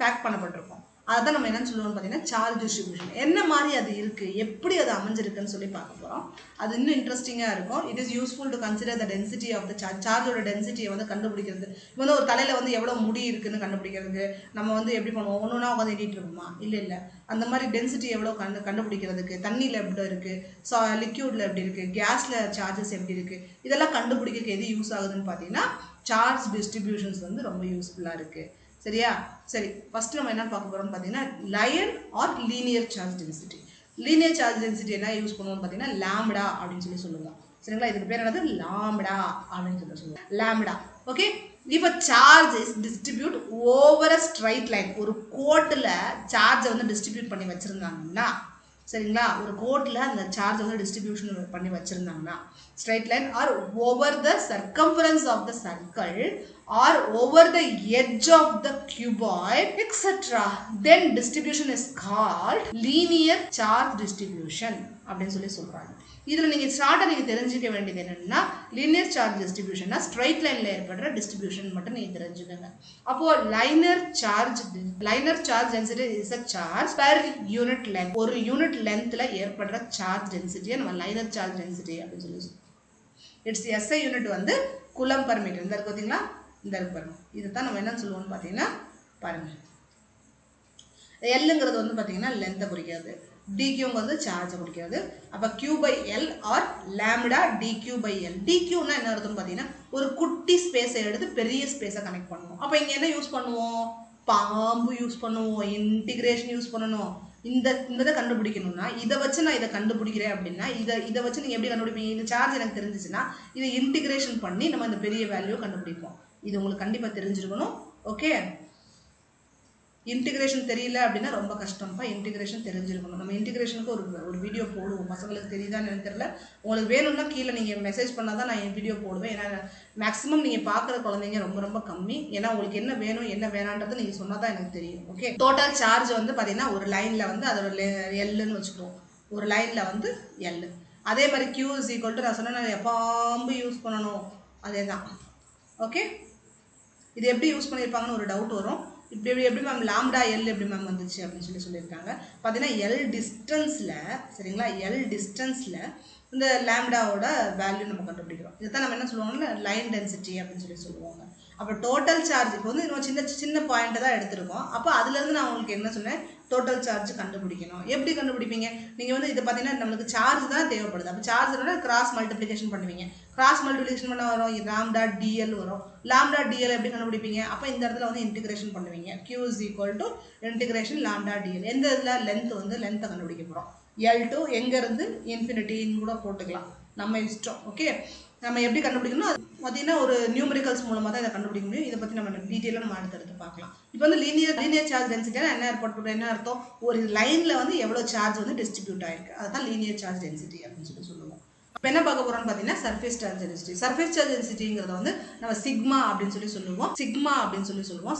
பேக் பண்ணப்பட்டிருக்கும். அதான் நம்ம என்னன்னு சொல்லுவோம்னு பார்த்தீங்கன்னா சார்ஜ் டிஸ்ட்ரிபியூஷன். என்ன மாதிரி அது இருக்குது, எப்படி அது அமைஞ்சிருக்குன்னு சொல்லி பார்க்க போகிறோம். அது இன்னும் இன்ட்ரெஸ்டிங்காக இருக்கும். It is useful to consider the density of the charge. சார்ஜோட டென்சிட்டியை வந்து கண்டுபிடிக்கிறது. இப்போ வந்து ஒரு தலையில் வந்து எவ்வளோ முடி இருக்குன்னு கண்டுபிடிக்கிறதுக்கு நம்ம வந்து எப்படி பண்ணுவோம், ஒன்று ஒன்றா உட்காந்து எண்ணிட்டு இருக்கோமா? இல்லை. அந்த மாதிரி டென்சிட்டி எவ்வளோ கண்டுபிடிக்கிறதுக்கு தண்ணியில் எப்படி இருக்குது, லிக்யூடில் எப்படி இருக்குது, கேஸில் சார்ஜஸ் எப்படி இருக்குது, இதெல்லாம் கண்டுபிடிக்கிறதுக்கு எது யூஸ் ஆகுதுன்னு பார்த்தீங்கன்னா சார்ஜ் டிஸ்ட்ரிபியூஷன்ஸ் வந்து ரொம்ப யூஸ்ஃபுல்லாக இருக்குது. சரியா? சரி, ஃபர்ஸ்ட் நம்ம என்ன பார்க்க போறோம்னு பார்த்தீங்கன்னா line or linear charge density. Linear charge density என்ன யூஸ் பண்ணுவோம்னு பார்த்தீங்கன்னா லாம்டா அப்படின்னு சொல்லுவோம். சரிங்களா? இதுக்கு பேர் என்னது? லாம்டா அப்படின்னு சொல்லுவோம். லாம்டா. ஓகே. இப்போ charge is distribute over a straight line. ஒரு கோட்டில் சார்ஜை வந்து டிஸ்ட்ரிபியூட் பண்ணி வச்சிருந்தாங்கன்னா, சரிங்களா, ஒரு கோட்டில் அந்த சார்ஜ் வந்து டிஸ்ட்ரிபியூஷன் பண்ணி வச்சிருந்தாங்கன்னா straight line or over the circumference of the circle or over the edge of the cuboid etc. then distribution is called linear charge distribution அப்படின்னு சொல்றாங்க. இதுல நீங்க ஸ்டார்ட்டா நீங்க தெரிஞ்சுக்க வேண்டியது என்னன்னா linear charge distributionனா straight lineல ஏற்படுற distribution மட்டும் நீங்க தெரிஞ்சுக்கங்க. அப்போ linear charge density is a charge per unit length. ஒரு யூனிட் லென்த்ல ஏற்படுற சார்ஜ் டென்சிட்டியை நம்ம linear charge density அப்படின்னு சொல்லுவோம். இட்ஸ் SI யூனிட் வந்து கூலம் பர் மீட்டர். இந்த இருக்கு பார்த்தீங்களா, இந்த இருக்கு பாருங்க. இதுதான் நம்ம என்ன சொல்லுவோம்னு பார்த்தீங்கன்னா பாருங்க, எல்லுங்கிறது வந்து பார்த்தீங்கன்னா லென்த்தை குறிக்கிறது, டிக்யூங்க வந்து சார்ஜை குறிக்கிறது. அப்போ q by l or lambda dq by l. டிக்யூனா என்ன அர்த்தம்னு பார்த்தீங்கன்னா ஒரு குட்டி ஸ்பேஸை எடுத்து பெரிய ஸ்பேஸை கனெக்ட் பண்ணுவோம். அப்போ இங்கே என்ன யூஸ் பண்ணுவோம், பாம்பு யூஸ் பண்ணுவோம், இன்டிகிரேஷன் யூஸ் பண்ணணும். இதை கண்டுபிடிக்கணும்னா இதை வச்சு நான் இதை கண்டுபிடிக்கிறேன் அப்படின்னா இதை வச்சு நீங்கள் எப்படி கண்டுபிடிப்பீங்க, இந்த சார்ஜ் எனக்கு தெரிஞ்சிச்சுன்னா இதை இன்டிகிரேஷன் பண்ணி நம்ம இந்த பெரிய வேல்யூ கண்டுபிடிப்போம். இது உங்களுக்கு கண்டிப்பாக தெரிஞ்சிருக்கணும். ஓகே, இன்டிகிரேஷன் தெரியல அப்படின்னா ரொம்ப கஷ்டம்ப்பா. இன்டிகிரேஷன் தெரிஞ்சிருக்கணும். நம்ம இன்டிகிரேஷனுக்கு ஒரு வீடியோ போடுவோம். பசங்களுக்கு தெரியுதான்னு எனக்கு தெரியல. உங்களுக்கு வேணும்னா கீழே நீங்கள் மெசேஜ் பண்ணால் தான் நான் என் வீடியோ போடுவேன். ஏன்னா மேக்ஸிமம் நீங்கள் பார்க்குற குழந்தைங்க ரொம்ப கம்மி. ஏன்னா உங்களுக்கு என்ன வேணும் என்ன வேணான்றது நீங்கள் சொன்னால் தான் எனக்கு தெரியும். ஓகே, டோட்டல் சார்ஜ் வந்து பார்த்தீங்கன்னா ஒரு லைனில் வந்து அதோட எல்லுன்னு வச்சுக்குவோம். ஒரு லைனில் வந்து எல். அதே மாதிரி கியூ இஸ் ஈக்குவல் டு நான் சொன்னேன் பாம்பு யூஸ் பண்ணணும், அதே தான். ஓகே, இது எப்படி யூஸ் பண்ணியிருப்பாங்கன்னு ஒரு டவுட் வரும். எப்படி மேம் லாம்டா எல் எப்படி மேம் வந்துச்சு அப்படின்னு சொல்லியிருக்காங்க. பார்த்தீங்கன்னா எல் டிஸ்டன்ஸில், சரிங்களா, எல் டிஸ்டன்ஸில் இந்த லாம்டாவோட வேல்யூ நம்ம கண்டுபிடிக்கிறோம். இதுதான் நம்ம என்ன சொல்லுவாங்கன்னா லைன் டென்சிட்டி அப்படின்னு சொல்லுவாங்க. அப்போ டோட்டல் சார்ஜ் இப்போ வந்து இன்னும் சின்ன பாயிண்ட்டை தான் எடுத்திருக்கோம். அப்போ அதுலேருந்து நான் உங்களுக்கு என்ன சொன்னேன், டோட்டல் சார்ஜ் கண்டுபிடிக்கணும். எப்படி கண்டுபிடிப்பீங்க, நீங்கள் வந்து இது பார்த்தீங்கன்னா நம்மளுக்கு சார்ஜ் தான் தேவைப்படுது. அப்போ சார்ஜ்னா கிராஸ் மல்டிப்ளிகேஷன் பண்ணுவீங்க. கிராஸ் மல்டிப்ளிகேஷன் பண்ண வரும் லாம்டா டிஎல் வரும். லாம்டா டிஎல் எப்படி கண்டுபிடிப்பீங்க, அப்போ இந்த இடத்துல வந்து இன்டிகிரேஷன் பண்ணுவீங்க. Q is equal to integration lambda DL. எந்த இதில் லென்த்தை கண்டுபிடிக்க போகிறோம், L2 எங்கேருந்து இன்ஃபினிட்டின்னு கூட போட்டுக்கலாம், நம்ம இஷ்டம். ஓகே, நம்ம எப்படி கண்டுபிடிக்கணும் அது பார்த்தீங்கன்னா ஒரு நியூமரிக்கல்ஸ் மூலமாக தான் இதை கண்டுபிடிக்க முடியும். இதை பற்றி நம்ம டீட்டெயிலாக நம்ம அடுத்தடுத்து பார்க்கலாம். இப்போ வந்து லீனியர் சார்ஜ் டென்சிட்டினா என்ன என்ன அர்த்தம், ஒரு லைனில் வந்து எவ்வளோ சார்ஜ் வந்து டிஸ்ட்ரிபியூட் ஆயிருக்கு, அதுதான் லீனியர் சார்ஜ் டென்சிட்டி அப்படின்னு சொல்லுவோம். இப்போ என்ன பார்க்க போகிறோம்னு பார்த்தீங்கன்னா surface charge density. Surface charge டென்சிட்டிங்கிறத வந்து நம்ம சிக்மா அப்படின்னு சொல்லுவோம்.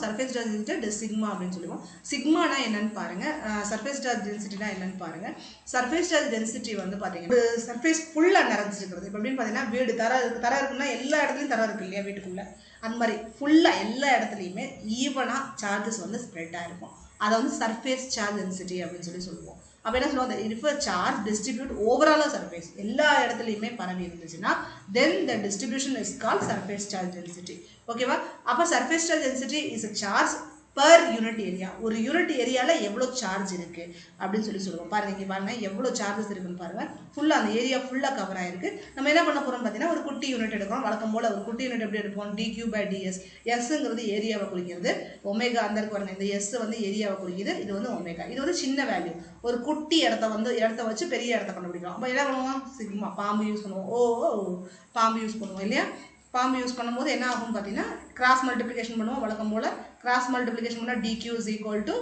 சர்ஃபேஸ் சார்ஜ் டென்சிட்டி சிக்மா அப்படின்னு சொல்லுவோம். சிக்மானா என்னன்னு பாருங்க, சர்ஃபேஸ் சார்ஜ் டென்சிட்டினா என்னன்னு பாருங்க. சர்ஃபேஸ் சார்ஜ் டென்சிட்டி வந்து பார்த்தீங்கன்னா ஒரு சர்ஃபேஸ் ஃபுல்லாக நிறைஞ்சிருக்கிறது. இப்போ அப்படின்னு பார்த்தீங்கன்னா வீடு தர இருக்குன்னா எல்லா இடத்துலையும் தர இருக்கு இல்லையா வீட்டுக்குள்ள, அந்த மாதிரி ஃபுல்லாக எல்லா இடத்துலையுமே ஈவனாக சார்ஜஸ் வந்து ஸ்ப்ரெட்டாக இருக்கும். அதை வந்து சர்ஃபேஸ் சார்ஜ் டென்சிட்டி அப்படின்னு சொல்லுவோம். அப்போ என்ன சொல்லுவாங்க, if a charge distribute overall surface எல்லா இடத்துலையுமே பரவி இருந்துச்சுன்னா then the distribution is called surface charge density. ஓகேவா? அப்போ surface charge density is a charge per unit area. ஒரு யூனிட் ஏரியாவில் எவ்வளோ சார்ஜ் இருக்குது அப்படின்னு சொல்லுவோம். பாருங்க, இங்கே பாருங்கள் எவ்வளோ சார்ஜஸ் இருக்குன்னு பாருங்கள். ஃபுல்லாக அந்த ஏரியா ஃபுல்லாக கவர் ஆகிருக்கு. நம்ம என்ன பண்ண போகிறோம்னு பார்த்தீங்கன்னா ஒரு குட்டி யூனிட் எடுக்கிறோம். வழக்கம் போல் ஒரு குட்டி யூனிட் எப்படி எடுப்போம், dq by ds. எஸ்ங்கிறது ஏரியாவை குறிக்கிறது, ஒமேகா அந்த இருக்கு பாருங்க, இந்த எஸ் வந்து ஏரியாவை குறிக்குது, இது வந்து ஒமேகா. இது வந்து சின்ன வேல்யூ. ஒரு குட்டி இடத்த வச்சு பெரிய இடத்த கண்டுபிடிக்கிறோம். அப்போ என்ன பண்ணுவோம், சிக்மா பாம்பு யூஸ் பண்ணுவோம். பாம்பு யூஸ் பண்ணுவோம் இல்லையா. பாம்பு யூஸ் பண்ணும்போது என்ன ஆகும்னு பார்த்தீங்கன்னா கிராஸ் மல்டிப்ளிகேஷன் பண்ணுவோம். வழக்கம் போல் கிராஸ் மல்டிப்ளிகேஷன் பண்ணால் dq is equal to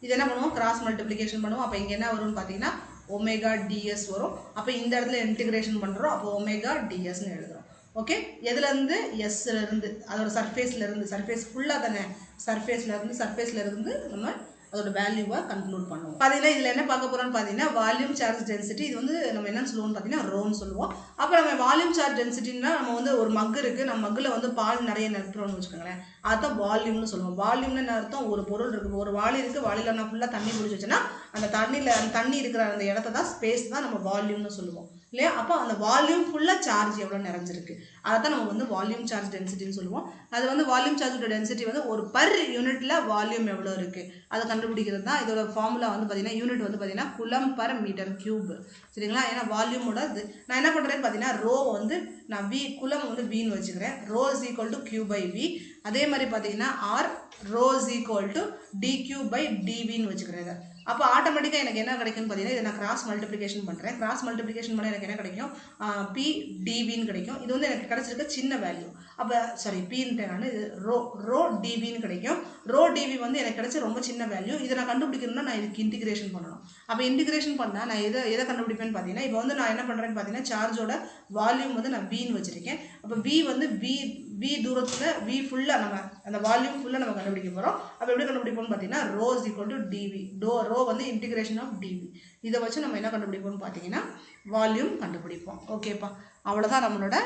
இது என்ன பண்ணுவோம், கிராஸ் மல்டிப்ளிகேஷன் பண்ணுவோம். அப்போ இங்கே என்ன வரும்னு பார்த்தீங்கன்னா ஒமேகா ds வரும். அப்போ இந்த இடத்துல இன்டிகிரேஷன் பண்ணுறோம். அப்போ ஒமேகா dsன்னு எழுதுகிறோம். ஓகே, எதுலேருந்து, எஸ்லேருந்து, அதோட சர்ஃபேஸ்லேருந்து, சர்ஃபேஸ் ஃபுல்லாக தானே, சர்ஃபேஸ்லேருந்து நம்ம அதோட வேல்யூவை கன்க்ளூட் பண்ணுவோம். பார்த்தீங்கன்னா இதில் என்ன பார்க்க போகிறோம்னு பார்த்தீங்கன்னா வால்யூம் சார்ஜ் டென்சிட்டி. இது வந்து நம்ம என்னன்னு சொல்லுவோம்னு பார்த்தீங்கன்னா ரோன்னு சொல்லுவோம். அப்போ நம்ம வால்யூம் சார்ஜ் டென்சிட்டின்னா நம்ம வந்து ஒரு மக் இருக்குது, நம்ம மக்கில் வந்து பால் நிறைய நிரப்புறோம்னு வச்சுக்கோங்களேன், அதுதான் வால்யூம்னு சொல்லுவோம். வால்யூம்னு என்ன அர்த்தம், ஒரு பொருள் இருக்குது, ஒரு வாளி இருக்குது, வாளியில் நான் ஃபுல்லாக தண்ணி பிடிச்சி வச்சேன்னா அந்த தண்ணி இருக்கிற அந்த இடத்த தான் ஸ்பேஸ் தான் நம்ம வால்யூம்னு சொல்லுவோம் இல்லையா. அப்போ அந்த வால்யூம் ஃபுல்லாக சார்ஜ் எவ்வளோ நிறைஞ்சிருக்கு அதை தான் நம்ம வந்து வால்யூம் சார்ஜ் டென்சிட்டின்னு சொல்லுவோம். அது வந்து வால்யூம் சார்ஜோட டென்சிட்டி வந்து ஒரு பர் யூனிட்ல வால்யூம் எவ்வளோ இருக்குது அதை கண்டுபிடிக்கிறது தான் இதோட ஃபார்முலா. வந்து பார்த்தீங்கன்னா யூனிட் வந்து பார்த்தீங்கன்னா குலம் பர் மீட்டர் கியூப், சரிங்களா. ஏன்னா வால்யூமோட இது நான் என்ன பண்ணுறேன்னு பார்த்தீங்கன்னா ரோ வந்து நான் குலம் வந்து வின்னு வச்சுக்கிறேன். Rho is equal to q by v. அதே மாதிரி பார்த்தீங்கன்னா or rho is equal to dq by டிவின்னு வச்சுக்கிறேன். அப்போ ஆட்டோமேட்டிக்காக எனக்கு என்ன கிடைக்கும்னு பார்த்தீங்கன்னா இதை நான் கிராஸ் மல்டிப்ளிகேஷன் பண்ணுறேன். கிராஸ் மல்டிப்ளிகேஷன் பண்ணால் எனக்கு என்ன கிடைக்கும், பி டிவின்னு கிடைக்கும். இது வந்து எனக்கு கிடைச்சிருக்க சின்ன வேல்யூ. அப்போ சாரி பின்ட்டு நான் இது ரோ டிவின்னு கிடைக்கும். ரோ டிவி வந்து எனக்கு கிடைச்ச ரொம்ப சின்ன வேல்யூ. இதை நான் கண்டுபிடிக்கணும்னா நான் இதுக்கு இன்டிகிரேஷன் பண்ணணும். அப்போ இன்டிகிரேஷன் பண்ணால் நான் எதை கண்டுபிடிப்பேன்னு பார்த்தீங்கன்னா இப்போ வந்து நான் என்ன பண்ணுறேன்னு பார்த்தீங்கன்னா சார்ஜோட வால்யூம் வந்து நான் வின்னு வச்சுருக்கேன். அப்போ வி வந்து வி தூரத்தில் வி ஃபுல்லாக நம்ம அந்த வால்யூம் ஃபுல்லாக நம்ம கண்டுபிடிக்க போகிறோம். அப்போ எப்படி கண்டுபிடிப்போம்னு பார்த்தீங்கன்னா rho is equal to DV. Rho வந்து இன்டிகிரேஷன் ஆஃப் டிவி. இதை வச்சு நம்ம என்ன கண்டுபிடிப்போம்னு பார்த்தீங்கன்னா வால்யூம் கண்டுபிடிப்போம். ஓகேப்பா, அவ்வளோதான் நம்மளோட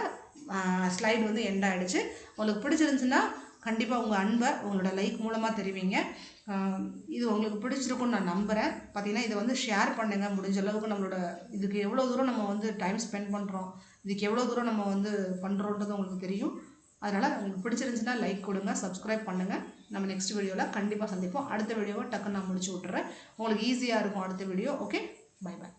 ஸ்லைடு வந்து எண்ட் ஆகிடுச்சு. உங்களுக்கு பிடிச்சிருந்துச்சுன்னா கண்டிப்பாக உங்கள் அன்பை உங்களோட லைக் மூலமாக தெரிவிங்க. இது உங்களுக்கு பிடிச்சிருக்குன்னு நான் நம்புகிறேன். பார்த்தீங்கன்னா இதை வந்து ஷேர் பண்ணுங்கள் முடிஞ்ச அளவுக்கு. நம்மளோட இதுக்கு எவ்வளோ தூரம் நம்ம வந்து டைம் ஸ்பெண்ட் பண்ணுறோம், இதுக்கு எவ்வளோ தூரம் நம்ம வந்து பண்ணுறோன்றது உங்களுக்கு தெரியும். அதனால் உங்களுக்கு பிடிச்சிருந்துச்சுன்னா லைக் கொடுங்க, சப்ஸ்கிரைப் பண்ணுங்கள். நம்ம நெக்ஸ்ட் வீடியோவில் கண்டிப்பாக சந்திப்போம். அடுத்த வீடியோவை டக்குன்னு நான் முடிச்சு விட்டுறேன், உங்களுக்கு ஈஸியாக இருக்கும் அடுத்த வீடியோ. Okay, bye bye.